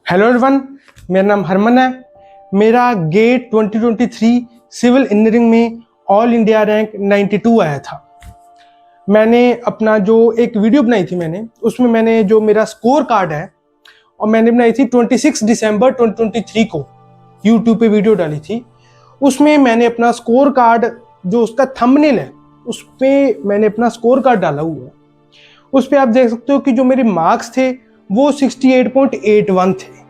Hello everyone, मेरा नाम हरमन है। मेरा गेट 2023 सिविल इंजीनियरिंग में ऑल इंडिया रैंक 92 आया था। मैंने अपना जो एक वीडियो बनाई थी उसमें मैंने जो मेरा स्कोर कार्ड है और मैंने बनाई थी 26 दिसंबर 2023 को यूट्यूब पे वीडियो डाली थी। उसमें मैंने अपना स्कोर कार्ड जो उसका थंबनेल है उस पर मैंने अपना स्कोर कार्ड डाला हुआ है। उस पर आप देख सकते हो कि जो मेरे मार्क्स थे वो 68.81 थे।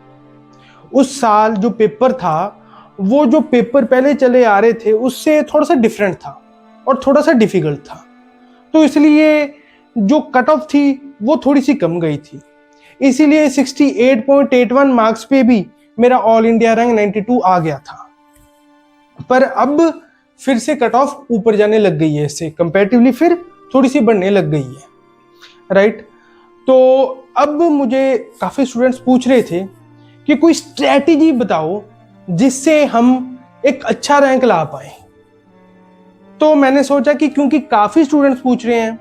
उस साल जो पेपर था वो जो पेपर पहले चले आ रहे थे उससे थोड़ा सा डिफरेंट था और थोड़ा सा डिफिकल्ट था, तो इसलिए जो कट ऑफ थी वो थोड़ी सी कम गई थी। इसीलिए 68.81 मार्क्स पे भी मेरा ऑल इंडिया रैंक 92 आ गया था। पर अब फिर से कट ऑफ ऊपर जाने लग गई है, इससे कंपैरेटिवली फिर थोड़ी सी बढ़ने लग गई है, राइट। तो अब मुझे काफ़ी स्टूडेंट्स पूछ रहे थे कि कोई स्ट्रेटजी बताओ जिससे हम एक अच्छा रैंक ला पाए। तो मैंने सोचा कि क्योंकि काफ़ी स्टूडेंट्स पूछ रहे हैं,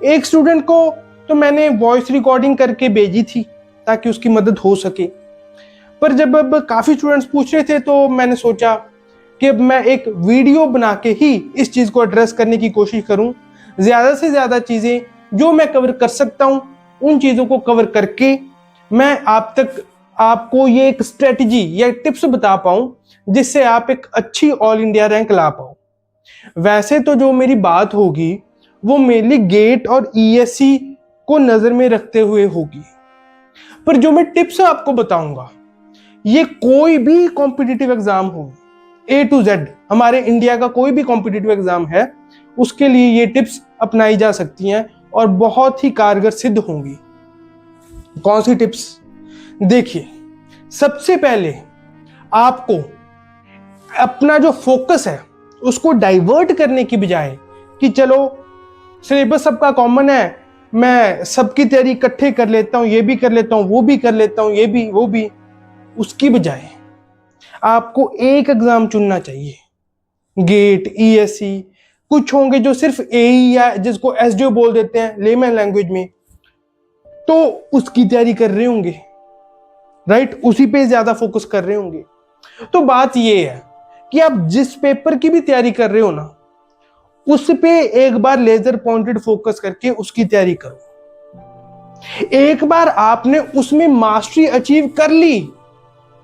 एक स्टूडेंट को तो मैंने वॉइस रिकॉर्डिंग करके भेजी थी ताकि उसकी मदद हो सके। पर जब अब काफ़ी स्टूडेंट्स पूछ रहे थे तो मैंने सोचा कि अब मैं एक वीडियो बना के ही इस चीज़ को एड्रेस करने की कोशिश करूं। ज़्यादा से ज़्यादा चीज़ें जो मैं कवर कर सकता हूं उन चीज़ों को कवर करके मैं आपको ये एक स्ट्रेटजी या टिप्स बता पाऊं जिससे आप एक अच्छी ऑल इंडिया रैंक ला पाओ। वैसे तो जो मेरी बात होगी वो मेनली गेट और ईएससी को नज़र में रखते हुए होगी, पर जो मैं टिप्स आपको बताऊंगा ये कोई भी कॉम्पिटिटिव एग्जाम हो, A to Z हमारे इंडिया का कोई भी कॉम्पिटिटिव एग्जाम है उसके लिए ये टिप्स अपनाई जा सकती हैं और बहुत ही कारगर सिद्ध होंगी। कौन सी टिप्स? देखिए, सबसे पहले आपको अपना जो फोकस है उसको डाइवर्ट करने की बजाय कि चलो सिलेबस सबका कॉमन है, मैं सबकी तैयारी इकट्ठे कर लेता हूँ, ये भी कर लेता हूँ, वो भी कर लेता हूँ, ये भी वो भी, उसकी बजाय आपको एक एग्जाम चुनना चाहिए। गेट, ईएससी, कुछ होंगे जो सिर्फ एई या जिसको एसडीओ बोल देते हैं लेमन लैंग्वेज में, तो उसकी तैयारी कर रहे होंगे, राइट, उसी पे ज्यादा फोकस कर रहे होंगे। तो बात ये है कि आप जिस पेपर की भी तैयारी कर रहे हो ना उस पे एक बार लेजर पॉइंटेड फोकस करके उसकी तैयारी करो। एक बार आपने उसमें मास्टरी अचीव कर ली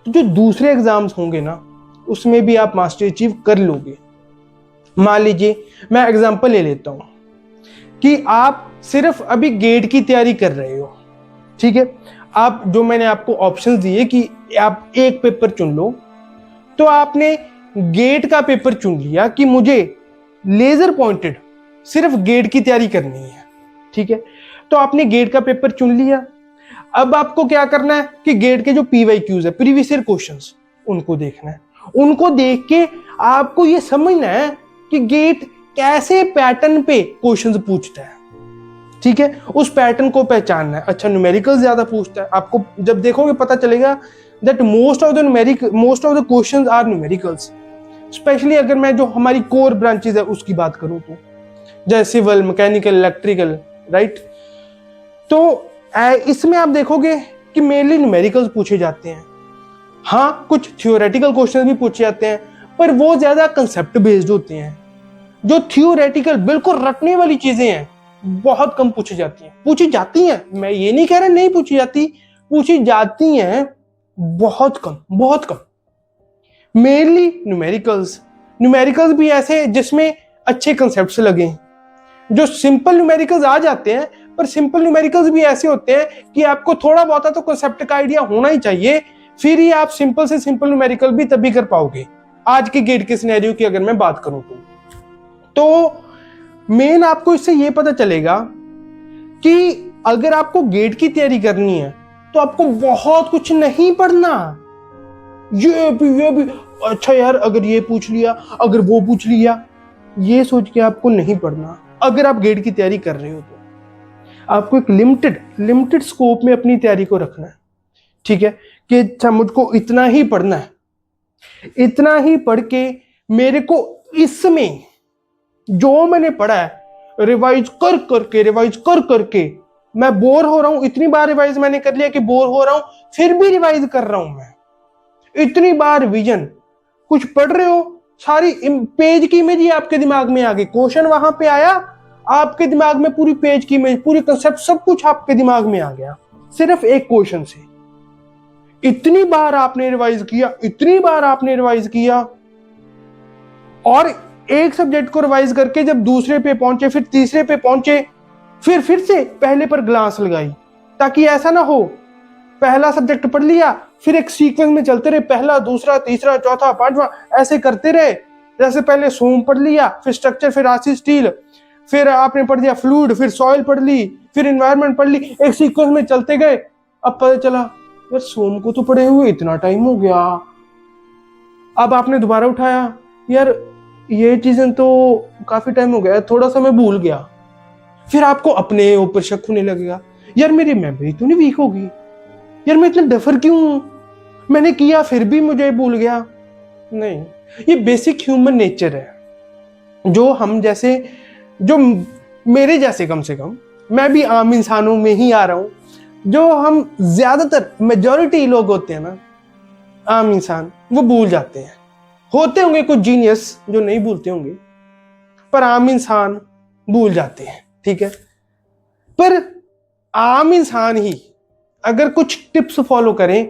तो जो दूसरे एग्जाम्स होंगे ना उसमें भी आप मास्टरी अचीव कर लोगे। मान लीजिए मैं एग्जांपल ले लेता हूं कि आप सिर्फ अभी गेट की तैयारी कर रहे हो, ठीक है। आप जो मैंने आपको ऑप्शंस दिए कि आप एक पेपर चुन लो, तो आपने गेट का पेपर चुन लिया कि मुझे लेजर पॉइंटेड सिर्फ गेट की तैयारी करनी है, ठीक है। तो आपने गेट का पेपर चुन लिया। अब आपको क्या करना है कि गेट के जो पीवाईक्यूज है, प्रीवियस ईयर क्वेश्चंस, उनको देखना है। उनको देख के आपको ये समझना है कि गेट कैसे पैटर्न पे क्वेश्चंस पूछता है, ठीक है। उस पैटर्न को पहचानना है। अच्छा, न्यूमेरिकल ज्यादा पूछता है, आपको जब देखोगे पता चलेगा that most of the questions are numericals. Specially अगर मैं जो हमारी कोर ब्रांचेस है उसकी बात करूं तो जैसे सिविल, मैकेनिकल, इलेक्ट्रिकल, राइट। तो इसमें आप देखोगे कि मेनली न्यूमेरिकल्स पूछे जाते हैं। हाँ, कुछ थियोरेटिकल क्वेश्चन भी पूछे जाते हैं पर वो ज्यादा कंसेप्ट बेस्ड होते हैं। जो थियोरेटिकल बिल्कुल रटने वाली चीजें हैं बहुत कम पूछी जाती हैं। मैं ये नहीं कह रहा नहीं पूछी जाती, पूछी जाती हैं बहुत कम। मेनली न्यूमेरिकल्स भी ऐसे जिसमें अच्छे कंसेप्ट्स लगे। जो सिंपल न्यूमेरिकल्स आ जाते हैं, पर सिंपल न्यूमेरिकल्स भी ऐसे होते हैं कि आपको थोड़ा बहुत तो कंसेप्ट का आइडिया होना ही चाहिए, फिर ही आप सिंपल से सिंपल न्यूमेरिकल भी तभी कर पाओगे। आज के गेट के सिनेरियो की अगर मैं बात करूं तो मेन आपको इससे ये पता चलेगा कि अगर आपको गेट की तैयारी करनी है तो आपको बहुत कुछ नहीं पढ़ना। ये भी अच्छा यार, अगर ये पूछ लिया, अगर वो पूछ लिया, ये सोच के आपको नहीं पढ़ना। अगर आप गेट की तैयारी कर रहे हो तो आपको एक लिमिटेड स्कोप में अपनी तैयारी को रखना है, ठीक है। कि अच्छा, मुझको इतना ही पढ़ना है, इतना ही पढ़ के मेरे को इसमें जो मैंने पढ़ा है रिवाइज कर करके मैं बोर हो रहा हूं, इतनी बार रिवाइज मैंने कर लिया कि बोर हो रहा हूं, फिर भी रिवाइज कर रहा हूं मैं। इतनी बार रिवीजन, कुछ पढ़ रहे हो, सारी पेज की इमेज ही आपके दिमाग में आ गई, क्वेश्चन वहां पे आया, आपके दिमाग में पूरी पेज की इमेज, पूरी कंसेप्ट, सब कुछ आपके दिमाग में आ गया सिर्फ एक क्वेश्चन से। इतनी बार आपने रिवाइज किया, इतनी बार आपने रिवाइज किया, और एक सब्जेक्ट को रिवाइज करके जब दूसरे पे पहुंचे, फिर तीसरे पे पहुंचे, फिर से पहले पर ग्लांस लगाई, ताकि ऐसा ना हो पहला सब्जेक्ट पढ़ लिया, फिर एक सीक्वेंस में चलते रहे, पहला, दूसरा, तीसरा, चौथा, पांचवा, ऐसे करते रहे। जैसे पहले सोम पढ़ लिया, फिर स्ट्रक्चर, फिर आसिड स्टील, फिर आपने पढ़ दिया फ्लूइड, फिर सॉइल पढ़ ली, फिर एनवायरनमेंट पढ़ ली, एक सीक्वेंस में चलते गए। अब पता चला यार सोम को तो पढ़े हुए इतना टाइम हो गया। अब आपने दोबारा उठाया, यार ये चीजें तो काफी टाइम हो गया, थोड़ा सा मैं भूल गया। फिर आपको अपने ऊपर शक होने लगेगा, यार मेरी मेमोरी तो नहीं वीक होगी, यार मैं इतना डफर क्यों हूं, मैंने किया फिर भी मुझे भूल गया। नहीं, ये बेसिक ह्यूमन नेचर है, जो हम जैसे, जो मेरे जैसे, कम से कम मैं भी आम इंसानों में ही आ रहा हूं, जो हम ज्यादातर मेजॉरिटी लोग होते हैं ना, आम इंसान, वो भूल जाते हैं। होते होंगे कुछ जीनियस जो नहीं भूलते होंगे, पर आम इंसान भूल जाते हैं, ठीक है। पर आम इंसान ही अगर कुछ टिप्स फॉलो करें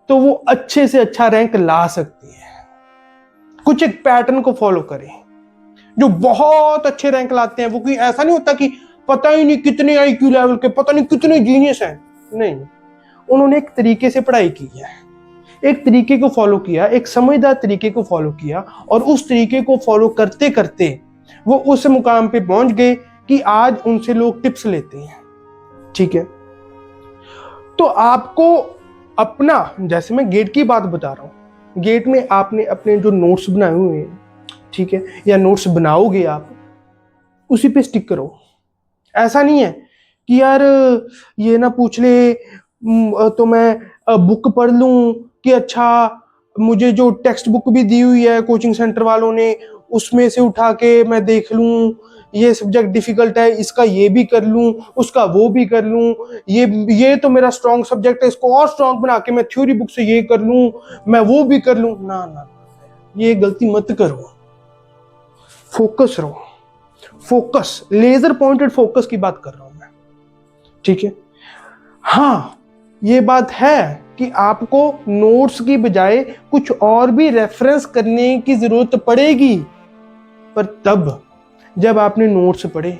तो वो अच्छे से अच्छा रैंक ला सकती है। कुछ एक पैटर्न को फॉलो करें, जो बहुत अच्छे रैंक लाते हैं वो कोई ऐसा नहीं होता कि पता ही नहीं कितने आईक्यू लेवल के, पता नहीं कितने जीनियस हैं, नहीं, उन्होंने एक तरीके से पढ़ाई की है, एक तरीके को फॉलो किया, एक समझदार तरीके को फॉलो किया, और उस तरीके को फॉलो करते करते वो उस मुकाम पे पहुंच गए कि आज उनसे लोग टिप्स लेते हैं, ठीक है। तो आपको अपना, जैसे मैं गेट की बात बता रहा हूं, गेट में आपने अपने जो नोट्स बनाए हुए हैं, ठीक है, या नोट्स बनाओगे आप, उसी पे स्टिक करो। ऐसा नहीं है कि यार ये ना पूछ ले तो मैं बुक पढ़ लूं, कि अच्छा मुझे जो टेक्स्ट बुक भी दी हुई है कोचिंग सेंटर वालों ने, उसमें से उठा के मैं देख लूं, ये सब्जेक्ट डिफिकल्ट है, इसका ये भी कर लूं, उसका वो भी कर लूं, ये तो मेरा स्ट्रॉन्ग सब्जेक्ट है, इसको और स्ट्रॉन्ग बना के मैं थ्योरी बुक से ये कर लूं, मैं वो भी कर लूं। ना ना, ये गलती मत करो, फोकस रहो, फोकस, लेजर पॉइंटेड फोकस की बात कर रहा हूं मैं, ठीक है। हाँ, ये बात है कि आपको नोट्स की बजाय कुछ और भी रेफरेंस करने की जरूरत पड़ेगी, पर तब जब आपने नोट्स पढ़े,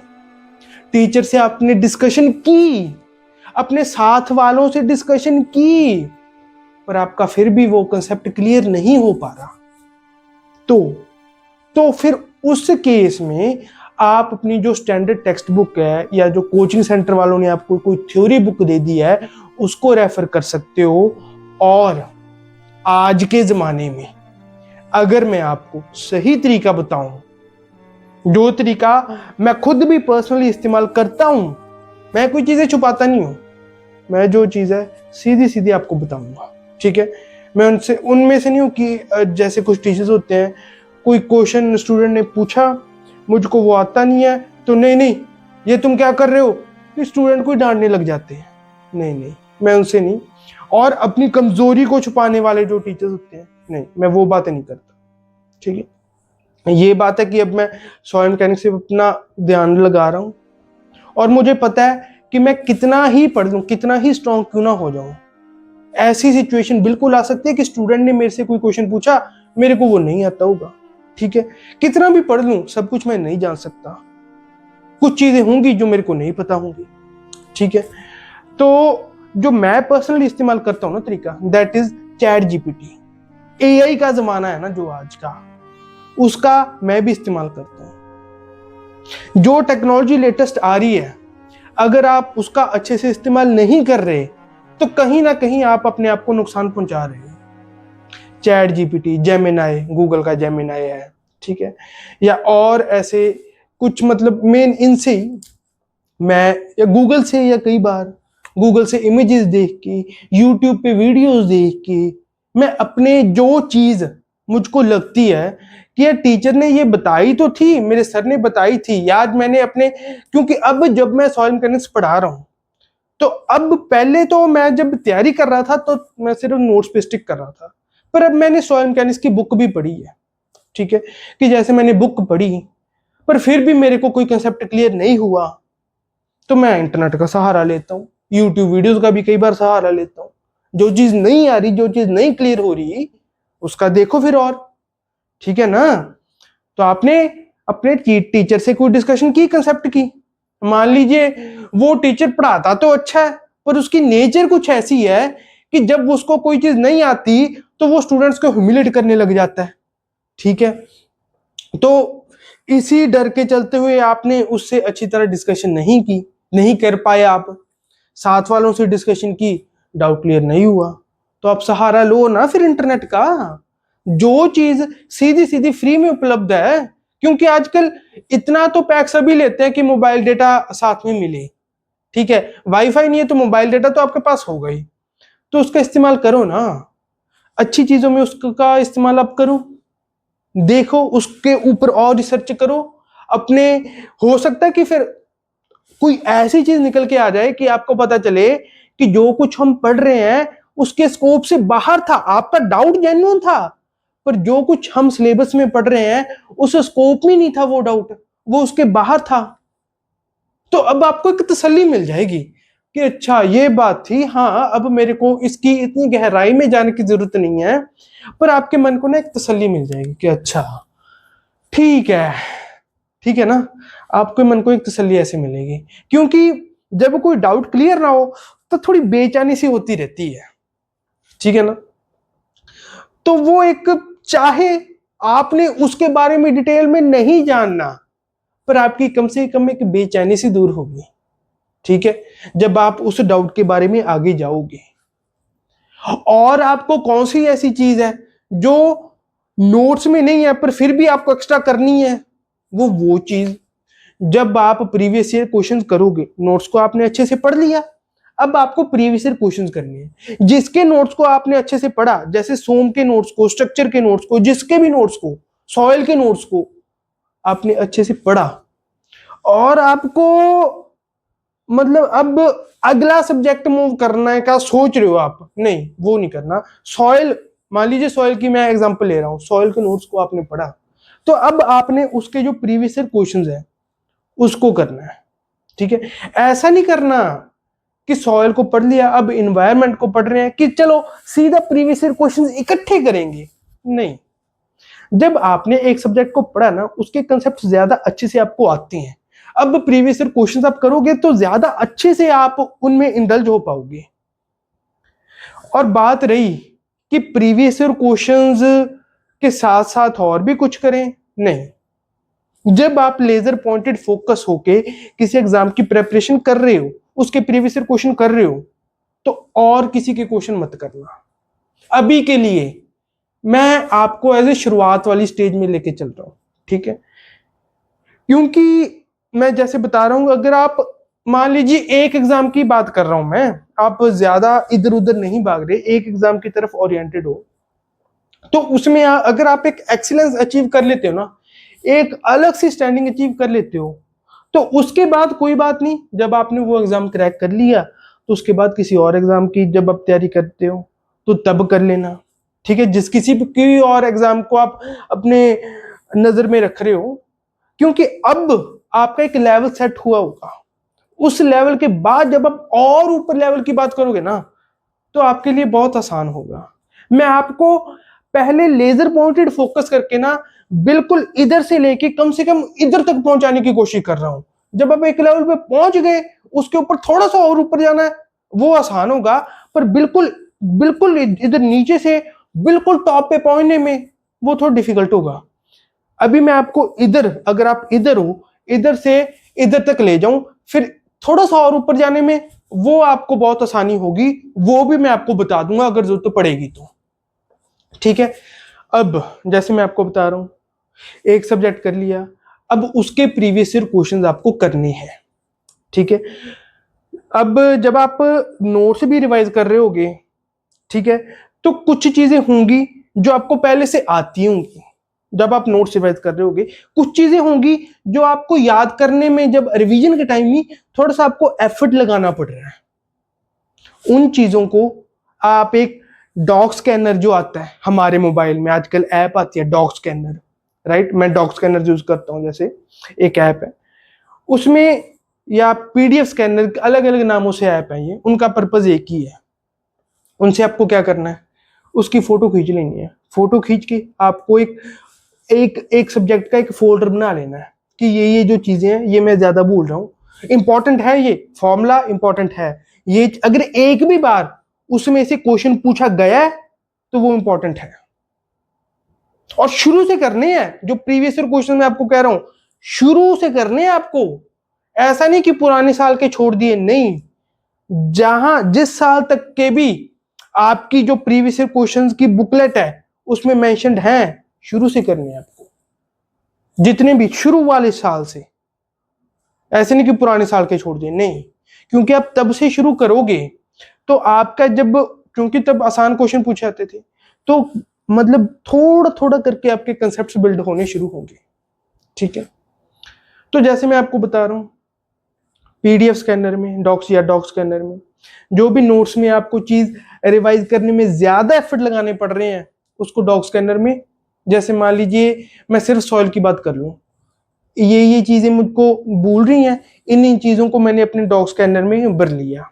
टीचर से आपने डिस्कशन की, अपने साथ वालों से डिस्कशन की, पर आपका फिर भी वो कंसेप्ट क्लियर नहीं हो पा रहा, तो फिर उस केस में आप अपनी जो स्टैंडर्ड टेक्स्ट बुक है, या जो कोचिंग सेंटर वालों ने आपको कोई थ्योरी बुक दे दी है, उसको रेफर कर सकते हो। और आज के जमाने में अगर मैं आपको सही तरीका बताऊं, जो तरीका मैं खुद भी पर्सनली इस्तेमाल करता हूं, मैं कोई चीजें छुपाता नहीं हूं, मैं जो चीज है सीधी सीधी आपको बताऊंगा, ठीक है। मैं उनमें से नहीं हूं कि जैसे कुछ टीचर्स होते हैं, कोई क्वेश्चन स्टूडेंट ने पूछा, मुझको वो आता नहीं है, तो नहीं ये तुम क्या कर रहे हो, स्टूडेंट को डांटने लग जाते हैं। नहीं, मैं उनसे नहीं, और अपनी कमजोरी को छुपाने वाले जो टीचर्स होते हैं, नहीं, मैं वो बातें नहीं करता, ठीक है। ये बात है कि अब मैं सॉइल मैकेनिक्स से अपना ध्यान लगा रहा हूं, और मुझे पता है कि मैं कितना ही पढ़ लूं, कितना ही स्ट्रॉन्ग क्यों ना हो जाऊं, ऐसी सिचुएशन बिल्कुल आ सकती है कि स्टूडेंट ने मेरे से कोई क्वेश्चन पूछा, मेरे को वो नहीं आता होगा, ठीक है। कितना भी पढ़ लूं, सब कुछ मैं नहीं जान सकता, कुछ चीजें होंगी जो मेरे को नहीं पता होंगी, ठीक है। तो जो मैं पर्सनली इस्तेमाल करता हूं ना तरीका, that is chat GPT. AI का जमाना है ना जो आज का, उसका मैं भी इस्तेमाल करता हूं। जो टेक्नोलॉजी लेटेस्ट आ रही है, अगर आप उसका अच्छे से इस्तेमाल नहीं कर रहे, तो कहीं ना कहीं आप अपने आप को नुकसान पहुंचा रहे हैं। चैट जीपीटी, जेमिनाई, गूगल का जेमिनाई है, ठीक है, या और ऐसे कुछ, मतलब मेन इनसे ही मैं, या गूगल से, या कई बार गूगल से इमेजेस देख के, यूट्यूब पे वीडियोस देख के, मैं अपने जो चीज मुझको लगती है कि यार टीचर ने ये बताई तो थी, मेरे सर ने बताई थी, याद मैंने अपने, क्योंकि अब जब मैं सॉइल मैकेनिक्स पढ़ा रहा हूँ, तो अब पहले तो मैं जब तैयारी कर रहा था तो मैं सिर्फ नोट्स पे स्टिक कर रहा था, पर अब मैंने सॉइल मैकेनिक्स की बुक भी पढ़ी है, ठीक है, कि जैसे मैंने बुक पढ़ी पर फिर भी मेरे को कोई कंसेप्ट क्लियर नहीं हुआ तो मैं इंटरनेट का सहारा लेता हूँ, यूट्यूब वीडियोस का भी कई बार सहारा लेता हूँ। जो चीज नहीं आ रही, जो चीज नहीं क्लियर हो रही, उसका देखो फिर और, ठीक है ना। तो आपने अपने टीचर से कोई डिस्कशन की कंसेप्ट की, मान लीजिए वो टीचर पढ़ाता तो अच्छा है पर उसकी नेचर कुछ ऐसी है कि जब उसको कोई चीज नहीं आती तो वो स्टूडेंट्स को ह्यूमिलेट करने लग जाता है, ठीक है। तो इसी डर के चलते हुए आपने उससे अच्छी तरह डिस्कशन नहीं की, नहीं कर पाए, आप साथ वालों से डिस्कशन की, डाउट क्लियर नहीं हुआ, तो आप सहारा लो ना फिर इंटरनेट का। जो चीज सीधी सीधी फ्री में उपलब्ध है, क्योंकि आजकल इतना तो पैक सभी लेते हैं कि मोबाइल डेटा साथ में मिले, ठीक है, वाईफाई नहीं है तो मोबाइल डेटा तो आपके पास होगा ही, तो उसका इस्तेमाल करो ना, अच्छी चीजों में उसका इस्तेमाल आप करो, देखो उसके ऊपर और रिसर्च करो अपने। हो सकता है कि फिर कोई ऐसी चीज निकल के आ जाए कि आपको पता चले कि जो कुछ हम पढ़ रहे हैं उसके स्कोप से बाहर था, आपका डाउट जेन्युइन था, पर जो कुछ हम सिलेबस में पढ़ रहे हैं उस स्कोप में नहीं था वो डाउट, वो उसके बाहर था। तो अब आपको एक तसल्ली मिल जाएगी कि अच्छा ये बात थी, हाँ अब मेरे को इसकी इतनी गहराई में जाने की जरूरत नहीं है, पर आपके मन को ना एक तसल्ली मिल जाएगी कि अच्छा ठीक है, ठीक है ना। आपके मन को एक तसल्ली ऐसे मिलेगी, क्योंकि जब कोई डाउट क्लियर ना हो तो थोड़ी बेचैनी सी होती रहती है, ठीक है ना। तो वो एक, चाहे आपने उसके बारे में डिटेल में नहीं जानना, पर आपकी कम से कम एक बेचैनी सी दूर होगी, ठीक है, जब आप उस डाउट के बारे में आगे जाओगे। और आपको कौन सी ऐसी चीज है जो नोट्स में नहीं है पर फिर भी आपको एक्स्ट्रा करनी है, वो चीज जब आप प्रीवियस ईयर क्वेश्चंस करोगे, नोट्स को आपने अच्छे से पढ़ लिया, अब आपको प्रीवियस ईयर क्वेश्चंस करने हैं, जिसके नोट्स को आपने अच्छे से पढ़ा, जैसे सोम के नोट्स को, स्ट्रक्चर के नोट्स को, जिसके भी नोट्स को, सॉइल के नोट्स को आपने अच्छे से पढ़ा, और आपको मतलब अब अगला सब्जेक्ट मूव करने का सोच रहे हो आप, नहीं वो नहीं करना। सॉइल, मान लीजिए सॉइल की मैं एग्जांपल ले रहा हूं, सॉइल के नोट्स को आपने पढ़ा, तो अब आपने उसके जो प्रीवियस ईयर क्वेश्चंस है उसको करना है, ठीक है। ऐसा नहीं करना कि सॉइल को पढ़ लिया अब इन्वायरमेंट को पढ़ रहे हैं कि चलो सीधा प्रीवियस ईयर क्वेश्चंस इकट्ठे करेंगे, नहीं। जब आपने एक सब्जेक्ट को पढ़ा ना, उसके कंसेप्ट ज्यादा अच्छे से आपको आते हैं, अब प्रीवियस ईयर क्वेश्चंस आप करोगे तो ज्यादा अच्छे से आप उनमें इंडल्ज हो पाओगे। और बात रही कि प्रीवियस ईयर क्वेश्चंस के साथ साथ और भी कुछ करें, नहीं। जब आप लेजर पॉइंटेड फोकस होके किसी एग्जाम की प्रेपरेशन कर रहे हो, उसके प्रीवियस ईयर क्वेश्चन कर रहे हो, तो और किसी के क्वेश्चन मत करना। अभी के लिए मैं आपको एज ए शुरुआत वाली स्टेज में लेके चल रहा हूं, ठीक है। क्योंकि मैं जैसे बता रहा हूं, अगर आप मान लीजिए एक एग्जाम की बात कर रहा हूं मैं, आप ज्यादा इधर उधर नहीं भाग रहे, एक एग्जाम की तरफ ओरिएंटेड हो, तो उसमें अगर आप एक एक्सीलेंस अचीव कर लेते हो ना, एक अलग सी स्टैंडिंग अचीव कर लेते हो, तो उसके बाद कोई बात नहीं, जब आपने वो एग्जाम क्रैक कर लिया तो उसके बाद किसी और एग्जाम की जब आप तैयारी करते हो तो तब कर लेना, ठीक है, जिस किसी की और एग्जाम को आप अपने नजर में रख रहे हो। क्योंकि अब आपका एक लेवल सेट हुआ होगा, उस लेवल के बाद जब आप और ऊपर लेवल की बात करोगे ना, तो आपके लिए बहुत आसान होगा। मैं आपको पहले लेजर पॉइंटेड फोकस करके ना बिल्कुल इधर से लेके कम से कम इधर तक पहुंचाने की कोशिश कर रहा हूं। जब आप एक लेवल पे पहुंच गए, उसके ऊपर थोड़ा सा और ऊपर जाना है, वो आसान होगा, पर बिल्कुल बिल्कुल इधर नीचे से बिल्कुल टॉप पे पहुंचने में वो थोड़ा डिफिकल्ट होगा। अभी मैं आपको इधर, अगर आप इधर हो, इधर से इधर तक ले जाऊं, फिर थोड़ा सा और ऊपर जाने में वो आपको बहुत आसानी होगी, वो भी मैं आपको बता दूंगा अगर जरूरत पड़ेगी तो, ठीक है। अब जैसे मैं आपको बता रहा हूं, एक सब्जेक्ट कर लिया, अब उसके प्रीवियस ईयर क्वेश्चंस आपको करने हैं, ठीक है। अब जब आप नोट्स भी रिवाइज कर रहे होगे, ठीक है, तो कुछ चीजें होंगी जो आपको पहले से आती होंगी। जब आप नोट्स रिवाइज कर रहे होगे, कुछ चीजें होंगी जो आपको याद करने में जब रिवीजन के टाइम ही थोड़ा सा आपको एफर्ट लगाना पड़ रहा है, उन चीज़ों को आप एक डॉग स्कैनर जो आता है हमारे मोबाइल में, आजकल ऐप आती है डॉग स्कैनर, राइट, मैं डॉग स्कैनर यूज करता हूँ, जैसे एक ऐप है उसमें, या पीडीएफ स्कैनर, अलग अलग नामों से ऐप है ये, उनका पर्पज एक ही है। उनसे आपको क्या करना है, उसकी फोटो खींच लेनी है। फोटो खींच के आपको एक एक एक सब्जेक्ट का एक फोल्डर बना लेना है कि ये जो चीजें हैं ये मैं ज्यादा भूल रहा हूँ, इंपॉर्टेंट है, ये फॉर्मूला इंपॉर्टेंट है, ये अगर एक भी बार उसमें से क्वेश्चन पूछा गया है तो वो इंपॉर्टेंट है। और शुरू से करने हैं, जो प्रीवियस ईयर क्वेश्चन मैं आपको कह रहा हूं, शुरू से करने हैं आपको। ऐसा नहीं कि पुराने साल के छोड़ दिए, नहीं, जहां जिस साल तक के भी आपकी जो प्रीवियस ईयर क्वेश्चंस की बुकलेट है उसमें मेंशन्ड है, शुरू से करने हैं आपको, जितने भी शुरू वाले साल से। ऐसे नहीं कि पुराने साल के छोड़ दिए, नहीं, क्योंकि आप तब से शुरू करोगे तो आपका जब, क्योंकि तब आसान क्वेश्चन पूछे जाते थे, तो मतलब थोड़ा थोड़ा करके आपके कंसेप्ट्स बिल्ड होने शुरू होंगे। ठीक है, तो जैसे मैं आपको बता रहा हूं, पीडीएफ स्कैनर में, डॉक्स या डॉक स्कैनर में जो भी नोट्स में आपको चीज रिवाइज करने में ज्यादा एफर्ट लगाने पड़ रहे हैं, उसको डॉक स्कैनर में, जैसे मान लीजिए मैं सिर्फ सॉइल की बात कर लूं, ये चीजें मुझको भूल रही हैं, इन चीजों को मैंने अपने डॉक स्कैनर में भर लिया,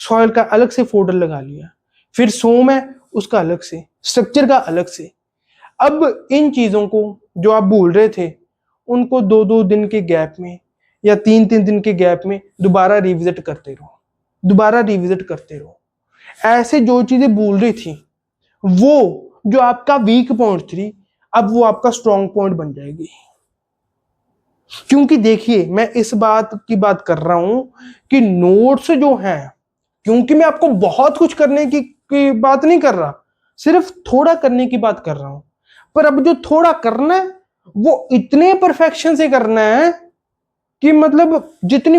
सॉइल का अलग से फोल्डर लगा लिया, फिर सोम है उसका अलग से, स्ट्रक्चर का अलग से। अब इन चीजों को जो आप भूल रहे थे उनको 2-2 दिन के गैप में या 3-3 दिन के गैप में दोबारा रिविजिट करते रहो, दोबारा रिविजिट करते रहो। ऐसे जो चीजें भूल रही थी वो जो आपका वीक पॉइंट थी, अब वो आपका स्ट्रॉन्ग पॉइंट बन जाएगी। क्योंकि देखिए मैं इस बात की बात कर रहा हूं कि नोट्स जो हैं, क्योंकि मैं आपको बहुत कुछ करने की बात नहीं कर रहा, सिर्फ थोड़ा करने की बात कर रहा हूं, पर अब जो थोड़ा करना है वो इतने परफेक्शन से करना है कि मतलब जितनी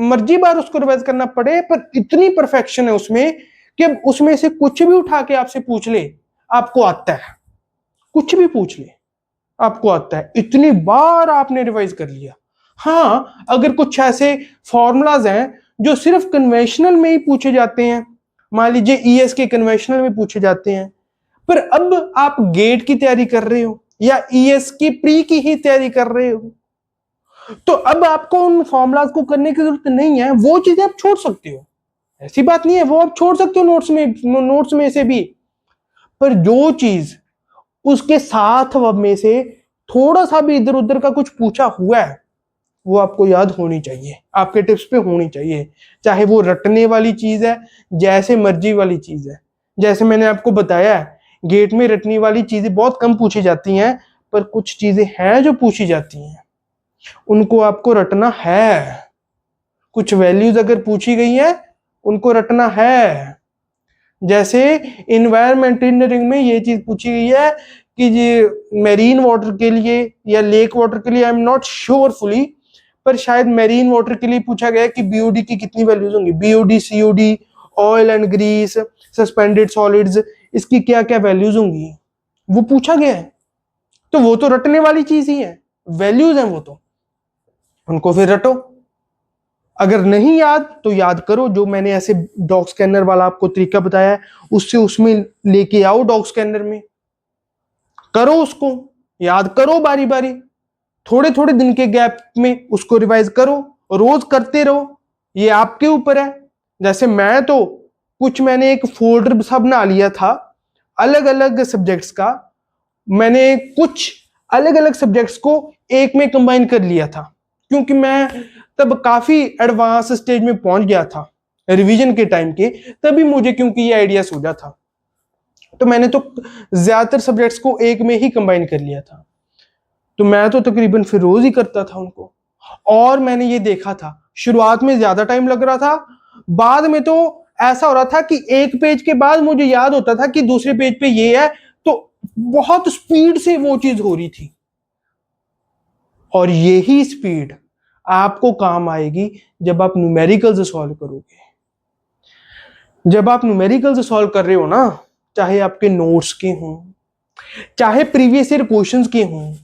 मर्जी बार उसको रिवाइज करना पड़े, पर इतनी परफेक्शन है उसमें कि अब उसमें से कुछ भी उठा के आपसे पूछ ले आपको आता है, कुछ भी पूछ ले आपको आता है, इतनी बार आपने रिवाइज कर लिया। हाँ, अगर कुछ ऐसे फॉर्मूलाज हैं जो सिर्फ कन्वेंशनल में ही पूछे जाते हैं, मान लीजिए ईएस के कन्वेंशनल में पूछे जाते हैं, पर अब आप गेट की तैयारी कर रहे हो या ईएस की प्री की ही तैयारी कर रहे हो, तो अब आपको उन फॉर्मूलाज को करने की जरूरत नहीं है, वो चीजें आप छोड़ सकते हो, ऐसी बात नहीं है, वो आप छोड़ सकते हो नोट्स में से भी। पर जो चीज उसके साथ में से थोड़ा सा भी इधर उधर का कुछ पूछा हुआ है वो आपको याद होनी चाहिए, आपके टिप्स पे होनी चाहिए, चाहे वो रटने वाली चीज है, जैसे मर्जी वाली चीज है। जैसे मैंने आपको बताया है, गेट में रटने वाली चीजें बहुत कम पूछी जाती हैं, पर कुछ चीजें हैं जो पूछी जाती हैं, उनको आपको रटना है। कुछ वैल्यूज अगर पूछी गई है उनको रटना है। जैसे इन्वायरमेंट इंजीनियरिंग में ये चीज पूछी गई है कि ये मेरीन वाटर के लिए या लेक वाटर के लिए, I am not sure fully, पर शायद मेरीन वाटर के लिए पूछा गया कि बीओडी की कितनी वैल्यूज होंगी, BOD, COD, oil and grease, suspended solids, इसकी क्या क्या वैल्यूज होंगी, वो पूछा गया है। तो वो तो रटने वाली चीज ही है, वैल्यूज हैं वो तो, उनको फिर रटो। अगर नहीं याद तो याद करो, जो मैंने ऐसे डॉग स्कैनर वाला आपको तरीका बताया है उससे उसमें लेके आओ, डॉग स्कैनर में करो, उसको याद करो बारी बारी, थोड़े थोड़े दिन के गैप में उसको रिवाइज करो, रोज करते रहो, ये आपके ऊपर है। जैसे मैं तो कुछ मैंने एक फोल्डर सा बना लिया था अलग अलग सब्जेक्ट्स का, मैंने कुछ अलग अलग सब्जेक्ट्स को एक में कंबाइन कर लिया था, क्योंकि मैं तब काफी एडवांस स्टेज में पहुंच गया था रिवीजन के टाइम के, तभी मुझे क्योंकि ये आइडिया सूझा था, तो मैंने तो ज्यादातर सब्जेक्ट्स को एक में ही कंबाइन कर लिया था। तो मैं तो तकरीबन फिर रोज ही करता था उनको, और मैंने ये देखा था शुरुआत में ज्यादा टाइम लग रहा था, बाद में तो ऐसा हो रहा था कि एक पेज के बाद मुझे याद होता था कि दूसरे पेज पे ये है, तो बहुत स्पीड से वो चीज हो रही थी। और यही स्पीड आपको काम आएगी जब आप न्यूमेरिकल्स सॉल्व करोगे। जब आप न्यूमेरिकल्स सॉल्व कर रहे हो ना, चाहे आपके नोट्स के हों, चाहे प्रीवियस ईयर क्वेश्चंस के हों,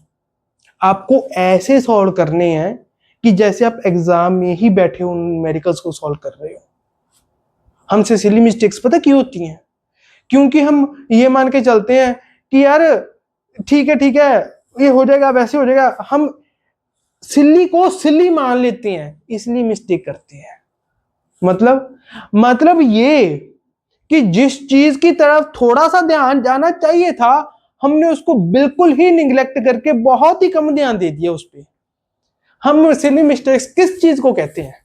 आपको ऐसे सॉल्व करने हैं कि जैसे आप एग्जाम में ही बैठे हो न्यूमेरिकल्स को सॉल्व कर रहे हो। हमसे सिली मिस्टेक्स पता क्यों होती हैं? क्योंकि हम ये मान के चलते हैं कि यार ठीक है ये हो जाएगा, वैसे हो जाएगा। हम सिल्ली को सिल्ली मान लेते हैं, इसलिए मिस्टेक करते हैं। मतलब ये कि जिस चीज की तरफ थोड़ा सा ध्यान जाना चाहिए था, हमने उसको बिल्कुल ही निग्लेक्ट करके बहुत ही कम ध्यान दे दिया उस पर। हम सिली मिस्टेक्स किस चीज को कहते हैं?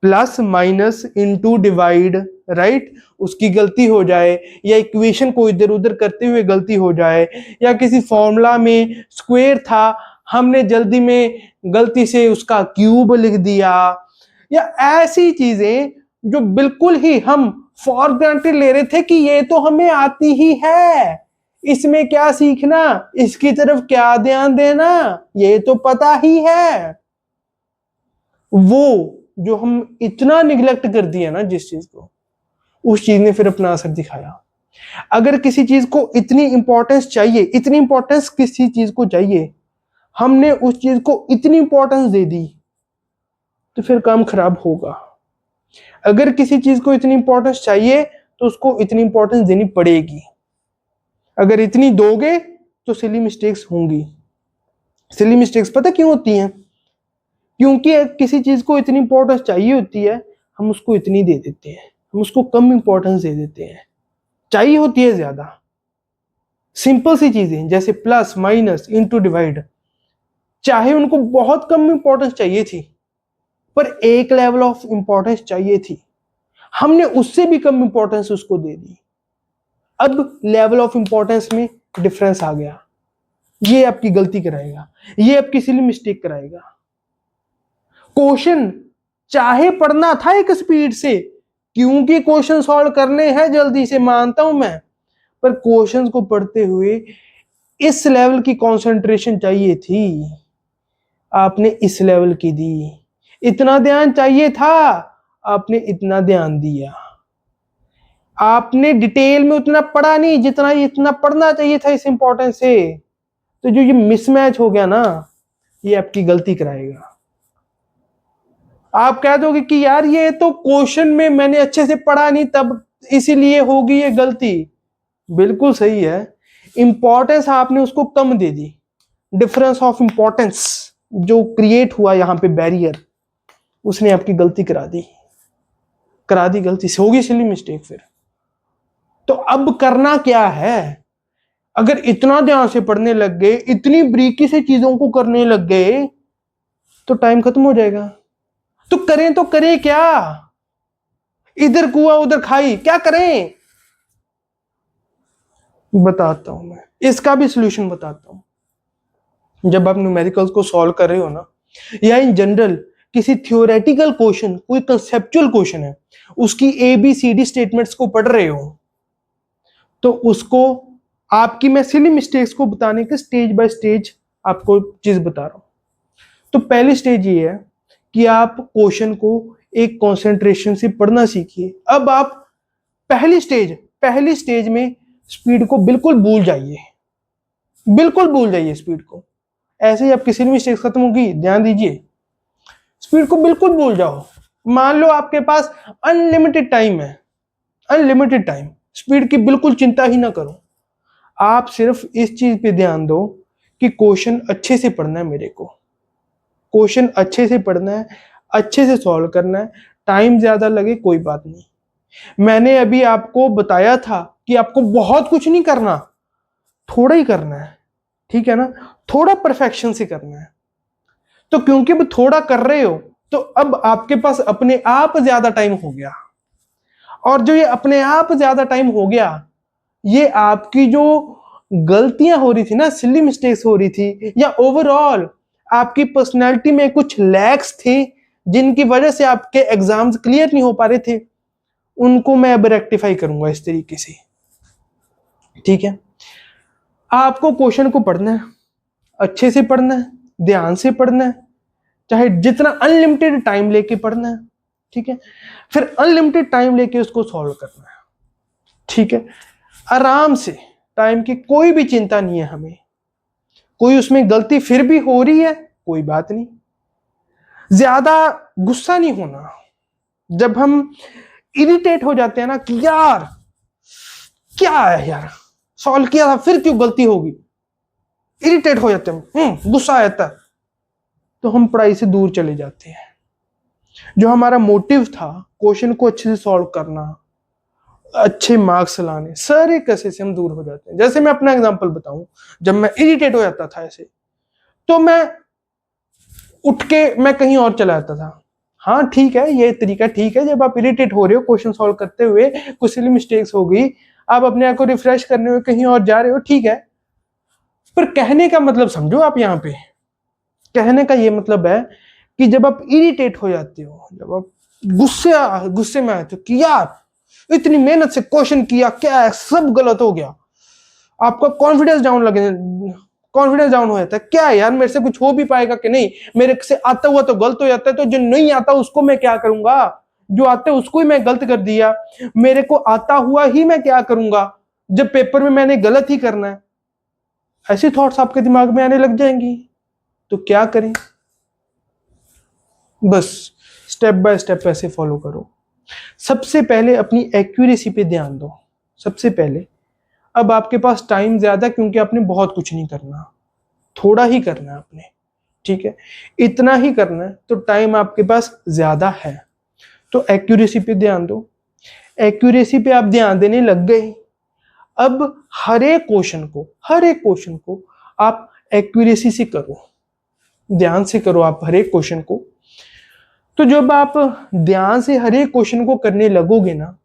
Plus minus into divide, right? उसकी गलती हो जाए, या इक्वेशन को इधर उधर करते हुए गलती हो जाए, या किसी फॉर्मूला में स्क्वायर था, हमने जल्दी में गलती से उसका क्यूब लिख दिया, या ऐसी चीजें जो बिल्कुल ही हम फॉर ग्रांटेड ले रहे थे कि ये तो हमें आती ही है, इसमें क्या सीखना, इसकी तरफ क्या ध्यान देना, ये तो पता ही है। वो जो हम इतना निगलेक्ट कर दिया ना जिस चीज को, उस चीज ने फिर अपना असर दिखाया। अगर किसी चीज को इतनी इंपॉर्टेंस चाहिए, इतनी इंपॉर्टेंस किसी चीज को चाहिए, हमने उस चीज को इतनी इंपॉर्टेंस दे दी, तो फिर काम खराब होगा। अगर किसी चीज को इतनी इंपॉर्टेंस चाहिए तो उसको इतनी इंपॉर्टेंस देनी पड़ेगी। अगर इतनी दोगे तो सिली मिस्टेक्स होंगी। सिली मिस्टेक्स पता क्यों होती हैं? क्योंकि किसी चीज को इतनी इंपॉर्टेंस चाहिए होती है, हम उसको इतनी दे देते हैं, हम उसको कम इंपॉर्टेंस दे देते हैं। चाहिए होती है ज्यादा। सिंपल सी चीजें जैसे प्लस माइनस इनटू डिवाइड, चाहे उनको बहुत कम इंपॉर्टेंस चाहिए थी, पर एक लेवल ऑफ इंपॉर्टेंस चाहिए थी, हमने उससे भी कम इंपॉर्टेंस उसको दे दी। अब लेवल ऑफ इंपॉर्टेंस में डिफरेंस आ गया। ये आपकी गलती कराएगा, ये आपकी सिली मिस्टेक कराएगा। क्वेश्चन चाहे पढ़ना था एक स्पीड से, क्योंकि क्वेश्चन सॉल्व करने हैं जल्दी से, मानता हूं मैं, पर क्वेश्चंस को पढ़ते हुए इस लेवल की कंसंट्रेशन चाहिए थी, आपने इस लेवल की दी। इतना ध्यान चाहिए था, आपने इतना ध्यान दिया। आपने डिटेल में उतना पढ़ा नहीं जितना इतना पढ़ना चाहिए था इस इंपॉर्टेंस से। तो जो ये मिसमैच हो गया ना, ये आपकी गलती कराएगा। आप कह दोगे कि यार ये तो क्वेश्चन में मैंने अच्छे से पढ़ा नहीं, तब इसीलिए होगी ये गलती। बिल्कुल सही है, इंपॉर्टेंस आपने उसको कम दे दी। डिफरेंस ऑफ इंपॉर्टेंस जो क्रिएट हुआ यहां पे बैरियर, उसने आपकी गलती करा दी गलती से, होगी सिली मिस्टेक फिर। तो अब करना क्या है? अगर इतना ध्यान से पढ़ने लग गए, इतनी बारीकी से चीजों को करने लग गए, तो टाइम खत्म हो जाएगा। तो करें क्या? इधर कुआ उधर खाई, क्या करें? बताता हूं मैं, इसका भी सॉल्यूशन बताता हूं। जब आप न्यूमेरिकल्स को सॉल्व कर रहे हो ना, या इन जनरल किसी थियोरेटिकल क्वेश्चन, कोई कंसेप्चुअल क्वेश्चन है, उसकी ABCD स्टेटमेंट्स को पढ़ रहे हो, तो उसको आपकी मैं सिली मिस्टेक्स को बताने के स्टेज बाय स्टेज आपको चीज बता रहा हूं। तो पहली स्टेज ये है कि आप क्वेश्चन को एक कंसंट्रेशन से पढ़ना सीखिए। अब आप पहली स्टेज में स्पीड को बिल्कुल भूल जाइए, स्पीड को। ऐसे ही आपकी सिली मिस्टेक्स खत्म होगी, ध्यान दीजिए। स्पीड को बिल्कुल भूल जाओ। मान लो आपके पास अनलिमिटेड टाइम है, अनलिमिटेड टाइम, स्पीड की बिल्कुल चिंता ही ना करो। आप सिर्फ इस चीज पे ध्यान दो कि क्वेश्चन अच्छे से पढ़ना है, मेरे को क्वेश्चन अच्छे से पढ़ना है, अच्छे से सॉल्व करना है। टाइम ज्यादा लगे कोई बात नहीं। मैंने अभी आपको बताया था कि आपको बहुत कुछ नहीं करना, थोड़ा ही करना है, ठीक है ना? थोड़ा परफेक्शन से करना है। तो क्योंकि अब थोड़ा कर रहे हो, तो अब आपके पास अपने आप ज्यादा टाइम हो गया। और जो ये अपने आप ज्यादा टाइम हो गया, ये आपकी जो गलतियां हो रही थी ना, सिली मिस्टेक्स हो रही थी, या ओवरऑल आपकी पर्सनैलिटी में कुछ लैक्स थे जिनकी वजह से आपके एग्जाम्स क्लियर नहीं हो पा रहे थे, उनको मैं अब रेक्टिफाई करूंगा इस तरीके से, ठीक है? आपको क्वेश्चन को पढ़ना है, अच्छे से पढ़ना है, ध्यान से पढ़ना है, चाहे जितना अनलिमिटेड टाइम लेके पढ़ना है, ठीक है? फिर अनलिमिटेड टाइम लेके उसको सॉल्व करना है, ठीक है? आराम से, टाइम की कोई भी चिंता नहीं है हमें। कोई उसमें गलती फिर भी हो रही है, कोई बात नहीं, ज्यादा गुस्सा नहीं होना। जब हम इरिटेट हो जाते हैं ना कि यार क्या है यार, सॉल्व किया था फिर क्यों गलती होगी, इरिटेट हो जाते हैं, गुस्सा आ जाता है, तो हम पढ़ाई से दूर चले जाते हैं। जो हमारा मोटिव था क्वेश्चन को अच्छे से सॉल्व करना, अच्छे मार्क्स लाने, सारे कैसे से हम दूर हो जाते हैं। जैसे मैं अपना एग्जांपल बताऊं, जब मैं इरिटेट हो जाता था ऐसे, तो मैं उठ के मैं कहीं और चला जाता था। हाँ ठीक है, ये तरीका ठीक है, जब आप इरिटेट हो रहे हो क्वेश्चन सॉल्व करते हुए, कुछ सिली मिस्टेक्स हो गई, आप अपने आप को रिफ्रेश करने हुए कहीं और जा रहे हो, ठीक है, पर कहने का मतलब समझो आप यहाँ पे। कहने का ये मतलब है कि जब आप इरिटेट हो जाते हो, जब आप गुस्से में आते हो कि यार इतनी मेहनत से क्वेश्चन किया, क्या है, सब गलत हो गया, आपका कॉन्फिडेंस डाउन हो जाता है, क्या है यार मेरे से कुछ हो भी पाएगा कि नहीं, मेरे से आता हुआ तो गलत हो जाता है, तो जो नहीं आता उसको मैं क्या करूंगा, जो आता है उसको ही मैं गलत कर दिया, मेरे को आता हुआ ही मैं क्या करूंगा, जब पेपर में मैंने गलत ही करना है। ऐसी थॉट्स आपके दिमाग में आने लग जाएंगी, तो क्या करें, बस स्टेप बाय स्टेप ऐसे फॉलो करो। सबसे पहले अपनी एक्यूरेसी पे ध्यान दो। सबसे पहले, अब आपके पास टाइम ज्यादा, क्योंकि आपने बहुत कुछ नहीं करना, थोड़ा ही करना है आपने, ठीक है, इतना ही करना है, तो टाइम आपके पास ज्यादा है, तो एक्यूरेसी पे ध्यान दो। एक्यूरेसी पे आप ध्यान देने लग गए, अब हर एक क्वेश्चन को आप एक्यूरेसी से करो, ध्यान से करो आप हर एक क्वेश्चन को। तो जब आप ध्यान से हर एक क्वेश्चन को करने लगोगे ना,